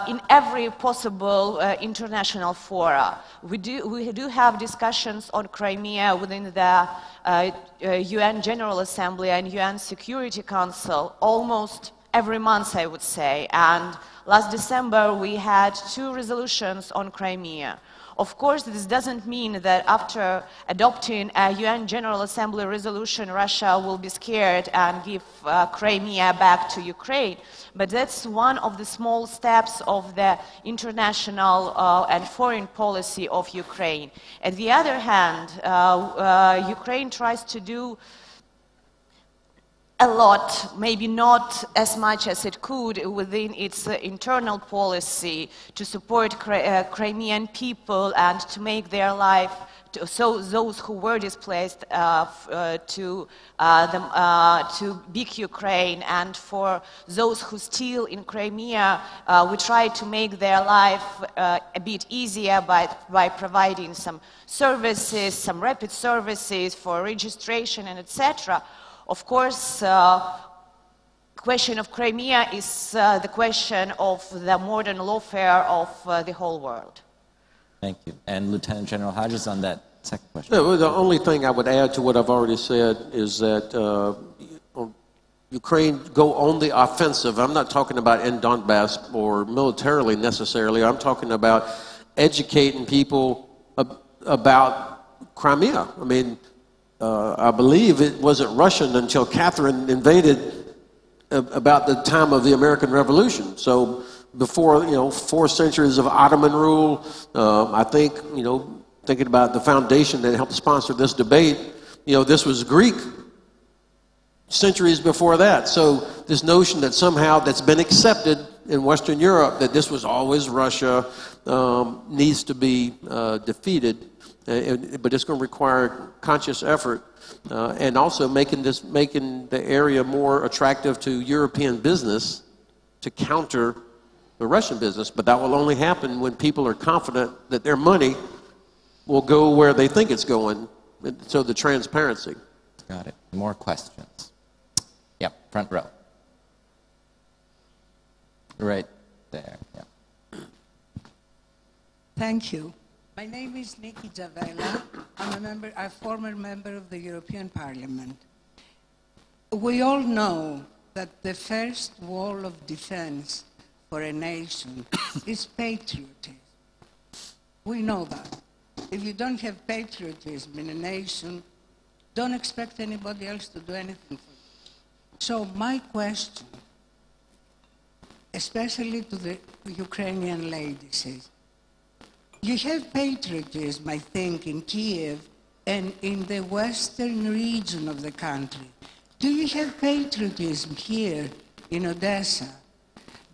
in every possible international fora. We do have discussions on Crimea within the UN General Assembly and UN Security Council almost every month, I would say. And last December we had 2 resolutions on Crimea. Of course, this doesn't mean that after adopting a UN General Assembly resolution, Russia will be scared and give Crimea back to Ukraine. But that's one of the small steps of the international and foreign policy of Ukraine. On the other hand, Ukraine tries to do a lot, maybe not as much as it could within its internal policy to support Crimean people and to make their life, so those who were displaced to big Ukraine, and for those who still in Crimea, we try to make their life a bit easier by providing some services, some rapid services for registration and etc. Of course, the question of Crimea is the question of the modern lawfare of the whole world. Thank you. And Lieutenant General Hodges on that second question. Yeah, well, the only thing I would add to what I've already said is that Ukraine go on the offensive. I'm not talking about in Donbass or militarily necessarily. I'm talking about educating people about Crimea. I mean, I believe it wasn't Russian until Catherine invaded about the time of the American Revolution. So before, 4 centuries of Ottoman rule, I think, thinking about the foundation that helped sponsor this debate, this was Greek centuries before that. So this notion that somehow that's been accepted in Western Europe, that this was always Russia, needs to be defeated. But it's going to require conscious effort and also making the area more attractive to European business to counter the Russian business. But that will only happen when people are confident that their money will go where they think it's going. So the transparency. Got it. More questions? Yep, front row. Right there. Yeah. Thank you. My name is Nikki Javela. I'm a former member of the European Parliament. We all know that the first wall of defense for a nation is patriotism. We know that. If you don't have patriotism in a nation, don't expect anybody else to do anything for you. So my question, especially to the Ukrainian ladies, is, you have patriotism, I think, in Kiev and in the western region of the country. Do you have patriotism here in Odessa?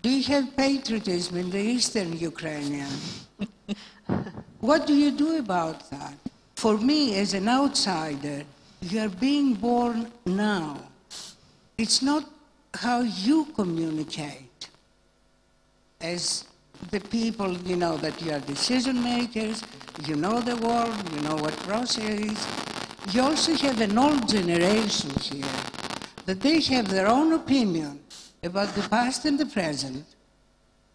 Do you have patriotism in the eastern Ukrainian? What do you do about that? For me, as an outsider, you are being born now. It's not how you communicate as the people, you know, that you are decision makers, you know the world, you know what process is. You also have an old generation here that they have their own opinion about the past and the present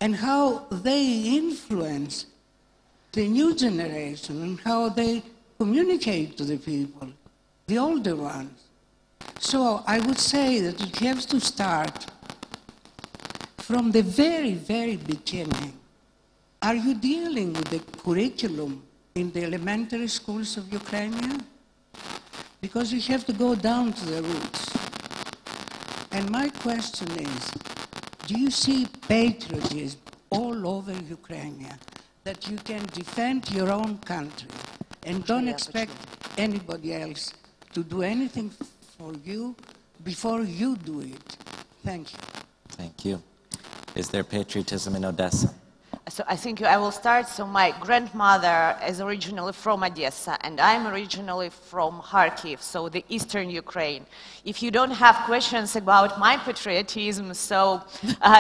and how they influence the new generation and how they communicate to the people, the older ones. So I would say that it has to start from the very, very beginning. Are you dealing with the curriculum in the elementary schools of Ukraine? Because you have to go down to the roots. And my question is, do you see patriotism all over Ukraine, that you can defend your own country and don't expect anybody else to do anything for you before you do it? Thank you. Thank you. Is there patriotism in Odessa? So I think I will start. So my grandmother is originally from Odessa, and I'm originally from Kharkiv, so the eastern Ukraine. If you don't have questions about my patriotism, so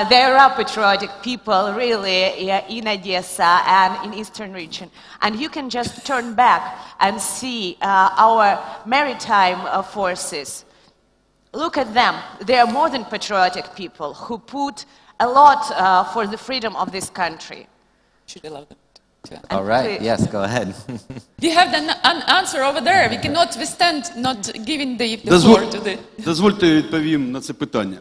there are patriotic people really in Odessa and in eastern region. And you can just turn back and see our maritime forces. Look at them. They are more than patriotic people who put a lot for the freedom of this country. Should allow them to answer. All right, yes, go ahead. We have an answer over there. We cannot withstand not giving the floor to the... Дозвольте відповім на це питання.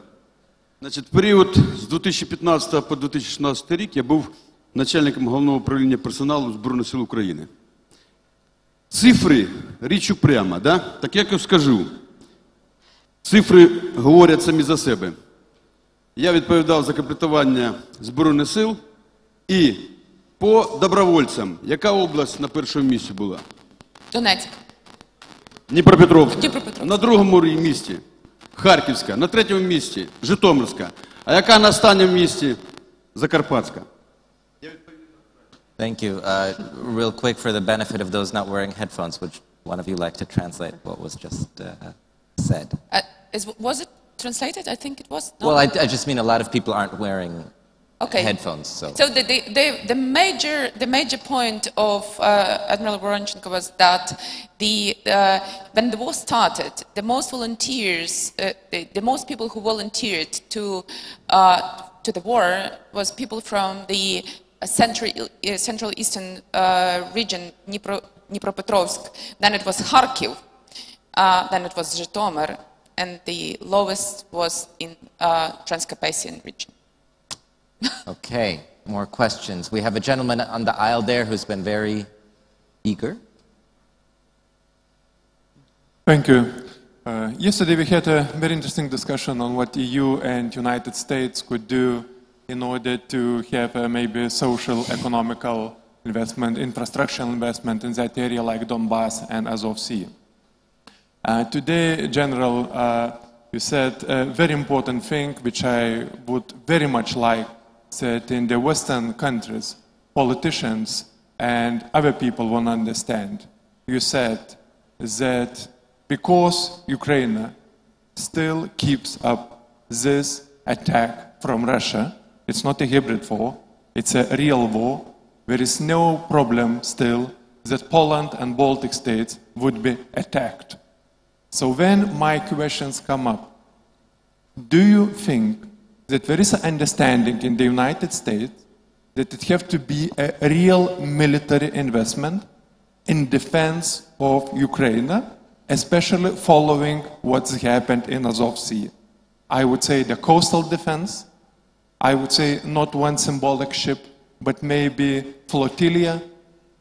Значить, в період з 2015 по 2016 рік я був начальником головного управління персоналу Збройних сил України. Цифри, річ упряма, да? Так як я скажу, цифри говорять самі за себе. Я відповідав за комплектування Збройних сил і по добровольцям. Яка область на першому місці була? Донецьк. Дніпропетровська. На другому місці Харківська. На третьому місці Житомирська. А яка на останньому місці Закарпатська? Thank you. Real quick, for the benefit of those not wearing headphones, would one of you like to translate what was just said? Was it translated? I think it was. No. Well, I just mean a lot of people aren't wearing headphones. So the major point of Admiral Voronchenko was that when the war started, the most volunteers, the most people who volunteered to the war was people from the central eastern region, Dnipropetrovsk. Then it was Kharkiv. Then it was Zhytomyr. And the lowest was in Transcarpathian region. Okay, more questions. We have a gentleman on the aisle there who's been very eager. Thank you. Yesterday we had a very interesting discussion on what EU and United States could do in order to have maybe social, economical investment, infrastructural investment in that area like Donbass and Azov Sea. Today, General you said a very important thing, which I would very much like, that in the Western countries, politicians and other people won't understand. You said that because Ukraine still keeps up this attack from Russia, it's not a hybrid war, it's a real war, there is no problem still that Poland and Baltic states would be attacked. So when my questions come up, do you think that there is an understanding in the United States that it has to be a real military investment in defense of Ukraine, especially following what's happened in Azov Sea? I would say the coastal defense, I would say not one symbolic ship, but maybe flotilla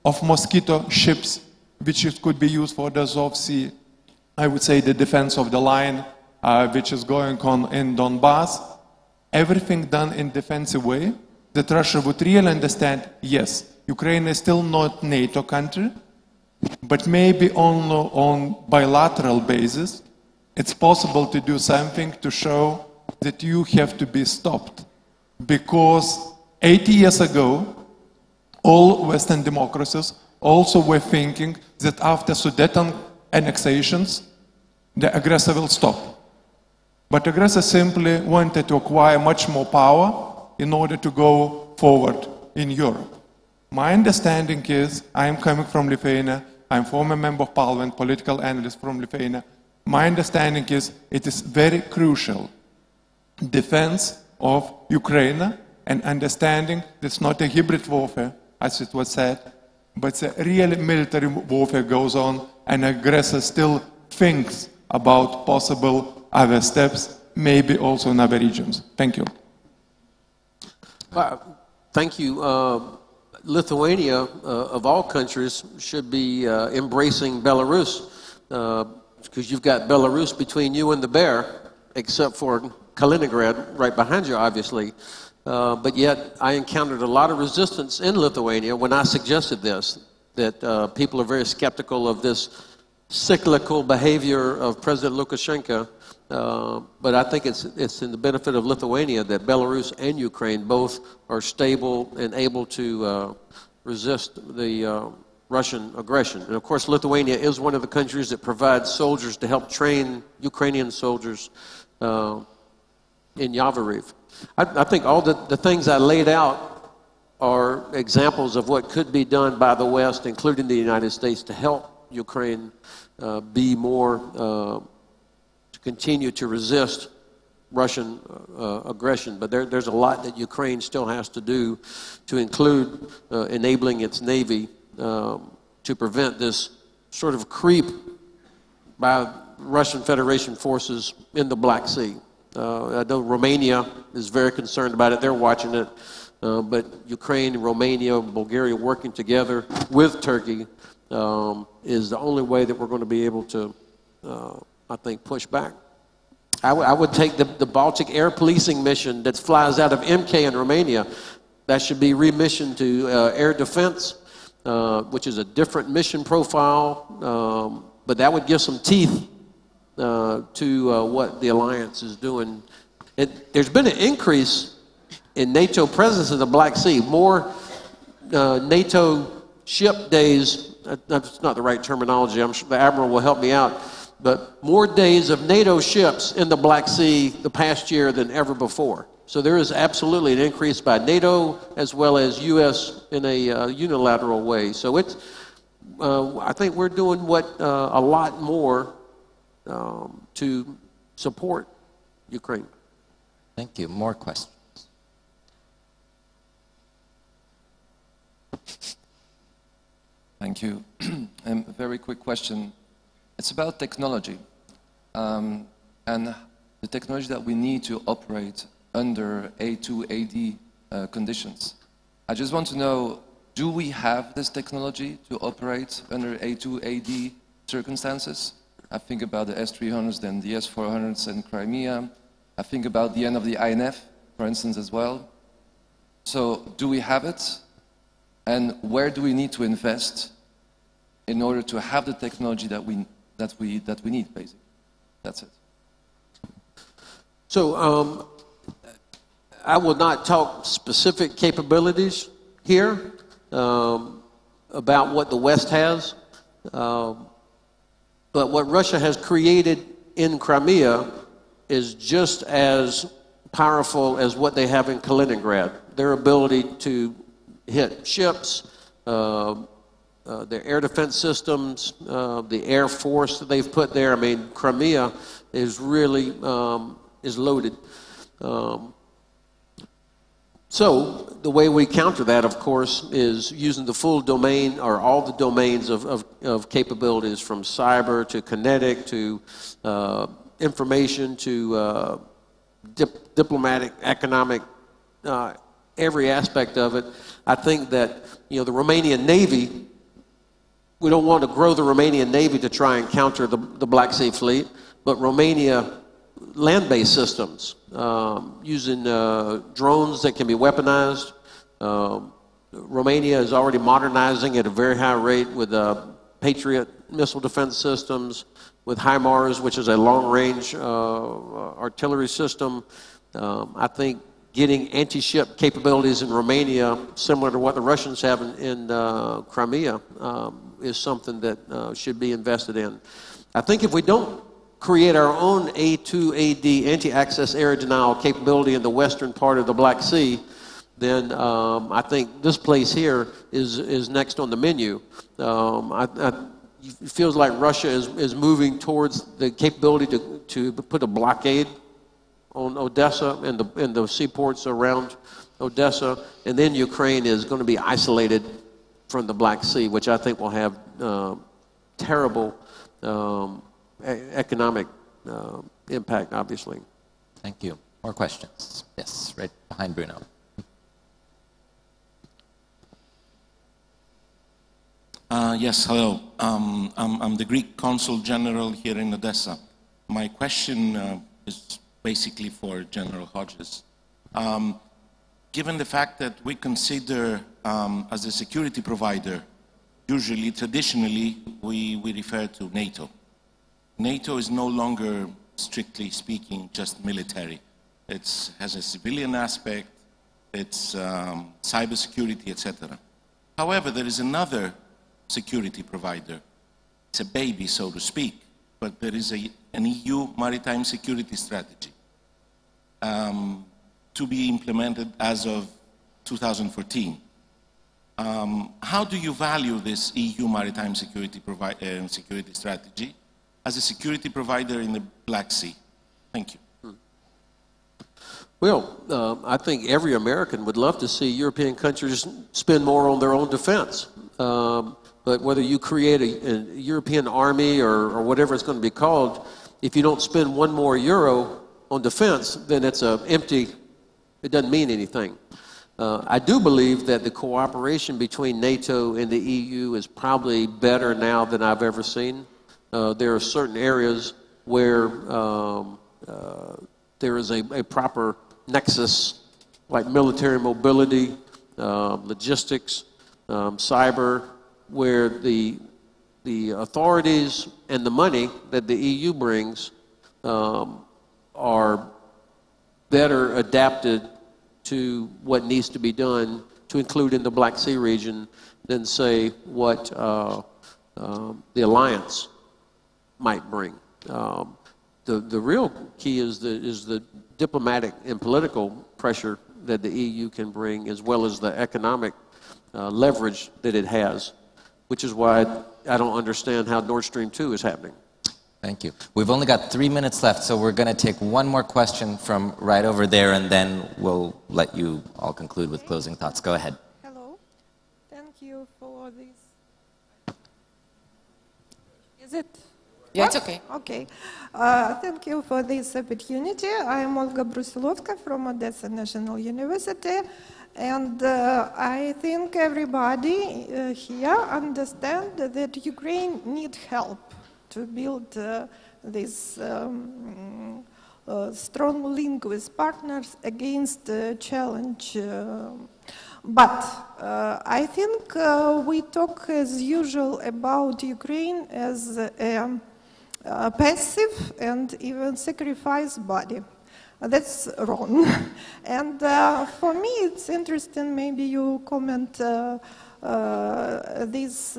of mosquito ships, which could be used for the Azov Sea. I would say the defense of the line, which is going on in Donbass. Everything done in defensive way, that Russia would really understand, yes, Ukraine is still not NATO country, but maybe only on bilateral basis, it's possible to do something to show that you have to be stopped. Because 80 years ago, all Western democracies also were thinking that after Sudeten annexations, the aggressor will stop. But aggressor simply wanted to acquire much more power in order to go forward in Europe. My understanding is, I'm coming from Lithuania, I'm former member of parliament, political analyst from Lithuania. My understanding is it is very crucial defense of Ukraine and understanding it's not a hybrid warfare, as it was said, but a real military warfare goes on and aggressor still thinks about possible other steps, maybe also in other regions. Thank you. Thank you. Lithuania, of all countries, should be embracing Belarus, because you've got Belarus between you and the bear, except for Kaliningrad right behind you, obviously. But yet, I encountered a lot of resistance in Lithuania when I suggested this, that people are very skeptical of this cyclical behavior of President Lukashenko. But I think it's in the benefit of Lithuania that Belarus and Ukraine both are stable and able to resist the Russian aggression. And of course, Lithuania is one of the countries that provides soldiers to help train Ukrainian soldiers in Yavoriv. I think all the things I laid out are examples of what could be done by the West, including the United States, to help Ukraine be more continue to resist Russian aggression. But there's a lot that Ukraine still has to do, to include enabling its navy to prevent this sort of creep by Russian Federation forces in the Black Sea. I know Romania is very concerned about it. They're watching it. But Ukraine, Romania, Bulgaria working together with Turkey is the only way that we're going to be able to I think, push back. I would take the Baltic air policing mission that flies out of MK in Romania. That should be remissioned to air defense, which is a different mission profile, but that would give some teeth to what the alliance is doing. There's been an increase in NATO presence in the Black Sea. More NATO ship days, that's not the right terminology, I'm sure the Admiral will help me out, but more days of NATO ships in the Black Sea the past year than ever before. So there is absolutely an increase by NATO as well as U.S. in a unilateral way. So it's, I think we're doing what a lot more to support Ukraine. Thank you. More questions? Thank you. A very quick question. It's about technology and the technology that we need to operate under A2AD conditions. I just want to know, do we have this technology to operate under A2AD circumstances? I think about the S-300s and the S-400s in Crimea. I think about the end of the INF, for instance, as well. So do we have it? And where do we need to invest in order to have the technology that we need, basically? That's it. So I will not talk specific capabilities here about what the West has, but what Russia has created in Crimea is just as powerful as what they have in Kaliningrad. Their ability to hit ships, their air defense systems, the air force that they've put there. I mean, Crimea is really is loaded. So the way we counter that, of course, is using the full domain or all the domains of capabilities, from cyber to kinetic to information to diplomatic, economic, every aspect of it. I think that, the Romanian Navy, we don't want to grow the Romanian Navy to try and counter the Black Sea Fleet, but Romania land-based systems, using drones that can be weaponized. Romania is already modernizing at a very high rate with Patriot missile defense systems, with HIMARS, which is a long-range artillery system. I think getting anti-ship capabilities in Romania, similar to what the Russians have in Crimea, is something that should be invested in. I think if we don't create our own A2AD anti-access air denial capability in the western part of the Black Sea, then I think this place here is next on the menu. It feels like Russia is moving towards the capability to put a blockade on Odessa and the seaports around Odessa, and then Ukraine is going to be isolated from the Black Sea, which I think will have terrible economic impact, obviously. Thank you. More questions? Yes, right behind Bruno. Yes, hello. I'm the Greek Consul General here in Odessa. My question is basically for General Hodges. Given the fact that we consider as a security provider, usually, traditionally, we refer to NATO. NATO is no longer, strictly speaking, just military. It has a civilian aspect, it's cybersecurity, etc. However, there is another security provider. It's a baby, so to speak, but there is an EU maritime security strategy to be implemented as of 2014. How do you value this EU maritime security strategy as a security provider in the Black Sea? Thank you. Well, I think every American would love to see European countries spend more on their own defense. But whether you create a European army or whatever it's going to be called, if you don't spend one more euro on defense, then it's empty. It doesn't mean anything. I do believe that the cooperation between NATO and the EU is probably better now than I've ever seen. There are certain areas where there is a proper nexus, like military mobility, logistics, cyber, where the authorities and the money that the EU brings are better adapted to what needs to be done to include in the Black Sea region than, say, what the alliance might bring. The real key is the diplomatic and political pressure that the EU can bring, as well as the economic leverage that it has, which is why I don't understand how Nord Stream 2 is happening. Thank you. We've only got 3 minutes left, so we're going to take one more question from right over there, and then we'll let you all conclude with closing thoughts. Go ahead. Hello. Thank you for this. Is it? Yeah, it's okay. Okay. Thank you for this opportunity. I am Olga Brusilovska from Odessa National University. And I think everybody here understands that Ukraine needs help to build this strong link with partners against the challenge. But I think we talk as usual about Ukraine as a passive and even sacrificed body. That's wrong. And for me, it's interesting, maybe you comment this,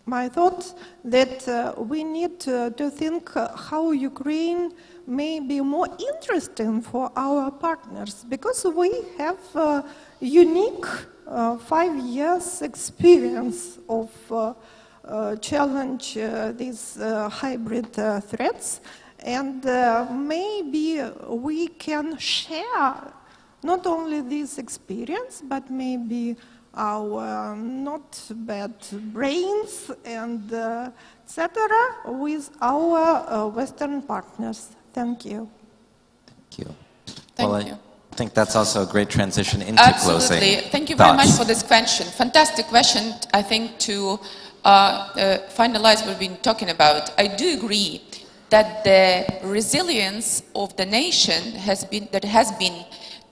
my thoughts, that we need to think how Ukraine may be more interesting for our partners, because we have unique 5 years experience of challenge these hybrid threats. And maybe we can share not only this experience, but maybe our not bad brains and etc. with our Western partners. Thank you. Thank you. Thank you. I think that's also a great transition into closing. Absolutely. Thank you very much for this question. Fantastic question, I think, to finalize what we've been talking about. I do agree that the resilience of the nation has been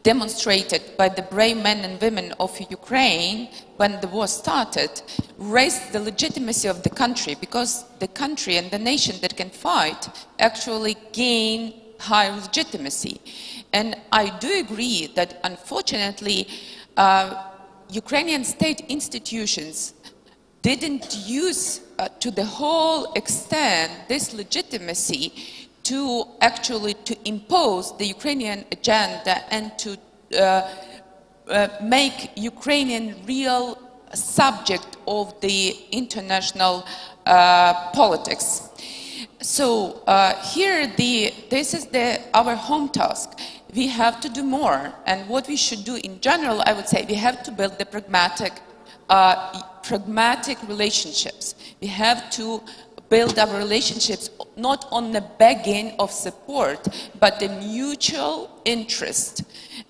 demonstrated by the brave men and women of Ukraine when the war started, raised the legitimacy of the country, because the country and the nation that can fight actually gain high legitimacy. And I do agree that, unfortunately, Ukrainian state institutions didn't use to the whole extent this legitimacy to actually impose the Ukrainian agenda and to make Ukrainian real subject of the international politics. So here this is our home task. We have to do more, and what we should do in general, I would say, we have to build the pragmatic relationships. We have to build our relationships not on the begging of support, but the mutual interest.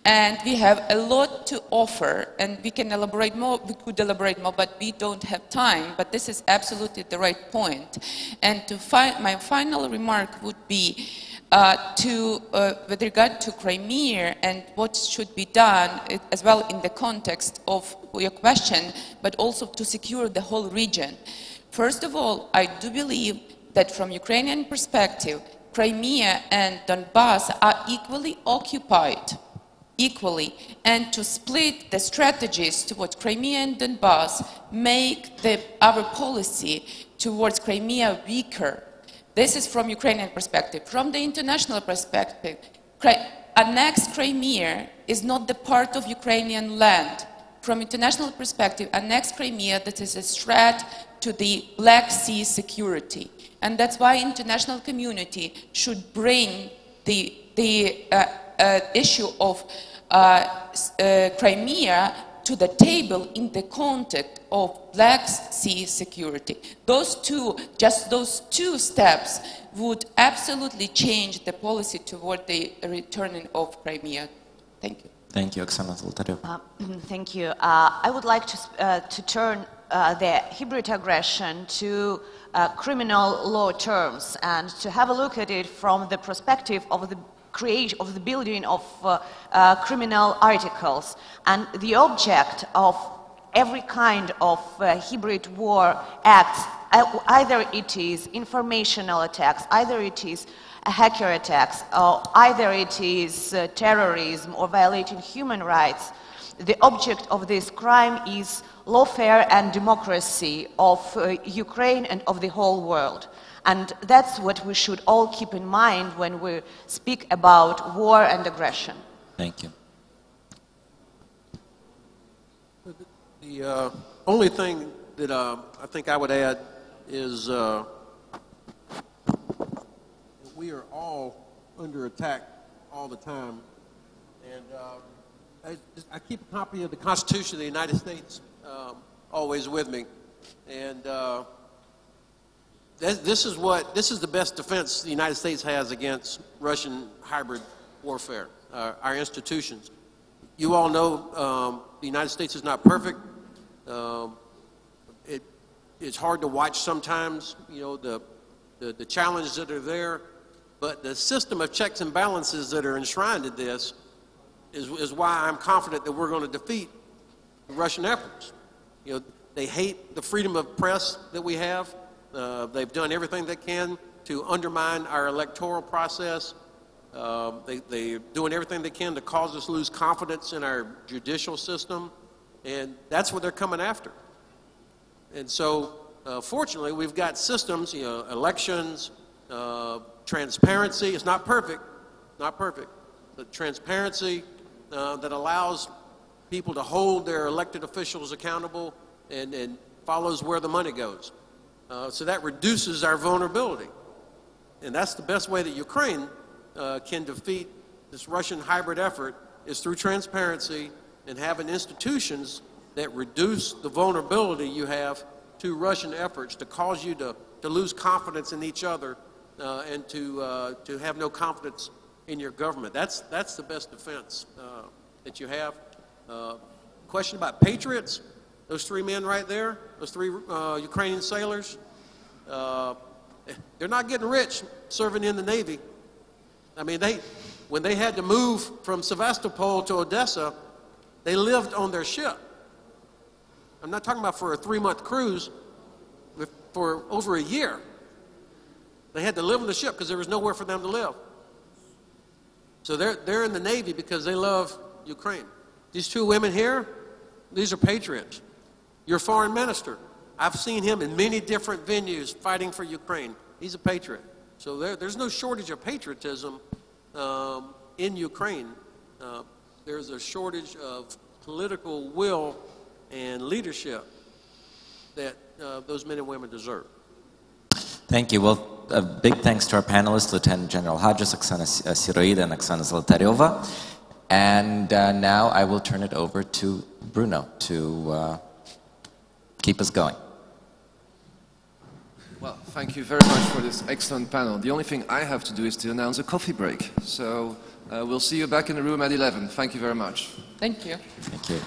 And we have a lot to offer, and we can elaborate more, we could elaborate more, but we don't have time. But this is absolutely the right point. And my final remark would be with regard to Crimea and what should be done, as well in the context of your question, but also to secure the whole region. First of all, I do believe that from Ukrainian perspective, Crimea and Donbass are equally occupied, and to split the strategies towards Crimea and Donbass make our policy towards Crimea weaker. This is from Ukrainian perspective. From the international perspective, annexed Crimea is not the part of Ukrainian land. From international perspective, annexed Crimea, that is a threat to the Black Sea security. And that's why international community should bring the issue of Crimea to the table in the context of Black Sea security. Just those two steps would absolutely change the policy toward the returning of Crimea. Thank you. Thank you, Oksana Zolotaryova. Thank you. I would like to turn the hybrid aggression to criminal law terms and to have a look at it from the perspective of the building of criminal articles. And the object of every kind of hybrid war acts, either it is informational attacks, either it is hacker attacks, or either it is terrorism or violating human rights. The object of this crime is lawfare and democracy of Ukraine and of the whole world. And that's what we should all keep in mind when we speak about war and aggression. Thank you. The only thing that I think I would add is we are all under attack all the time. And I keep a copy of the Constitution of the United States always with me. And this is the best defense the United States has against Russian hybrid warfare, our institutions. You all know the United States is not perfect. It's hard to watch sometimes, you know, the challenges that are there, but the system of checks and balances that are enshrined in this is why I'm confident that we're going to defeat the Russian efforts. You know, they hate the freedom of press that we have. They've done everything they can to undermine our electoral process. They're doing everything they can to cause us to lose confidence in our judicial system, and that's what they're coming after. And so, fortunately, we've got systems, elections, transparency. It's not perfect, but transparency that allows people to hold their elected officials accountable and follows where the money goes. So that reduces our vulnerability. And that's the best way that Ukraine can defeat this Russian hybrid effort, is through transparency and having institutions that reduce the vulnerability you have to Russian efforts to cause you to lose confidence in each other and to have no confidence in your government. That's the best defense that you have. Question about patriots, those three men right there, those three Ukrainian sailors, they're not getting rich serving in the Navy. I mean, when they had to move from Sevastopol to Odessa, they lived on their ship. I'm not talking about for a 3-month cruise, for over a year. They had to live on the ship because there was nowhere for them to live. So they're in the Navy because they love Ukraine. These two women here, these are patriots. Your foreign minister, I've seen him in many different venues fighting for Ukraine. He's a patriot. So there's no shortage of patriotism in Ukraine. There's a shortage of political will and leadership that those men and women deserve. Thank you. Well, a big thanks to our panelists, Lieutenant General Hodges, Oksana Syroyid, and Oksana Zolotaryova. And now I will turn it over to Bruno to keep us going. Well, thank you very much for this excellent panel. The only thing I have to do is to announce a coffee break. So we'll see you back in the room at 11. Thank you very much. Thank you. Thank you.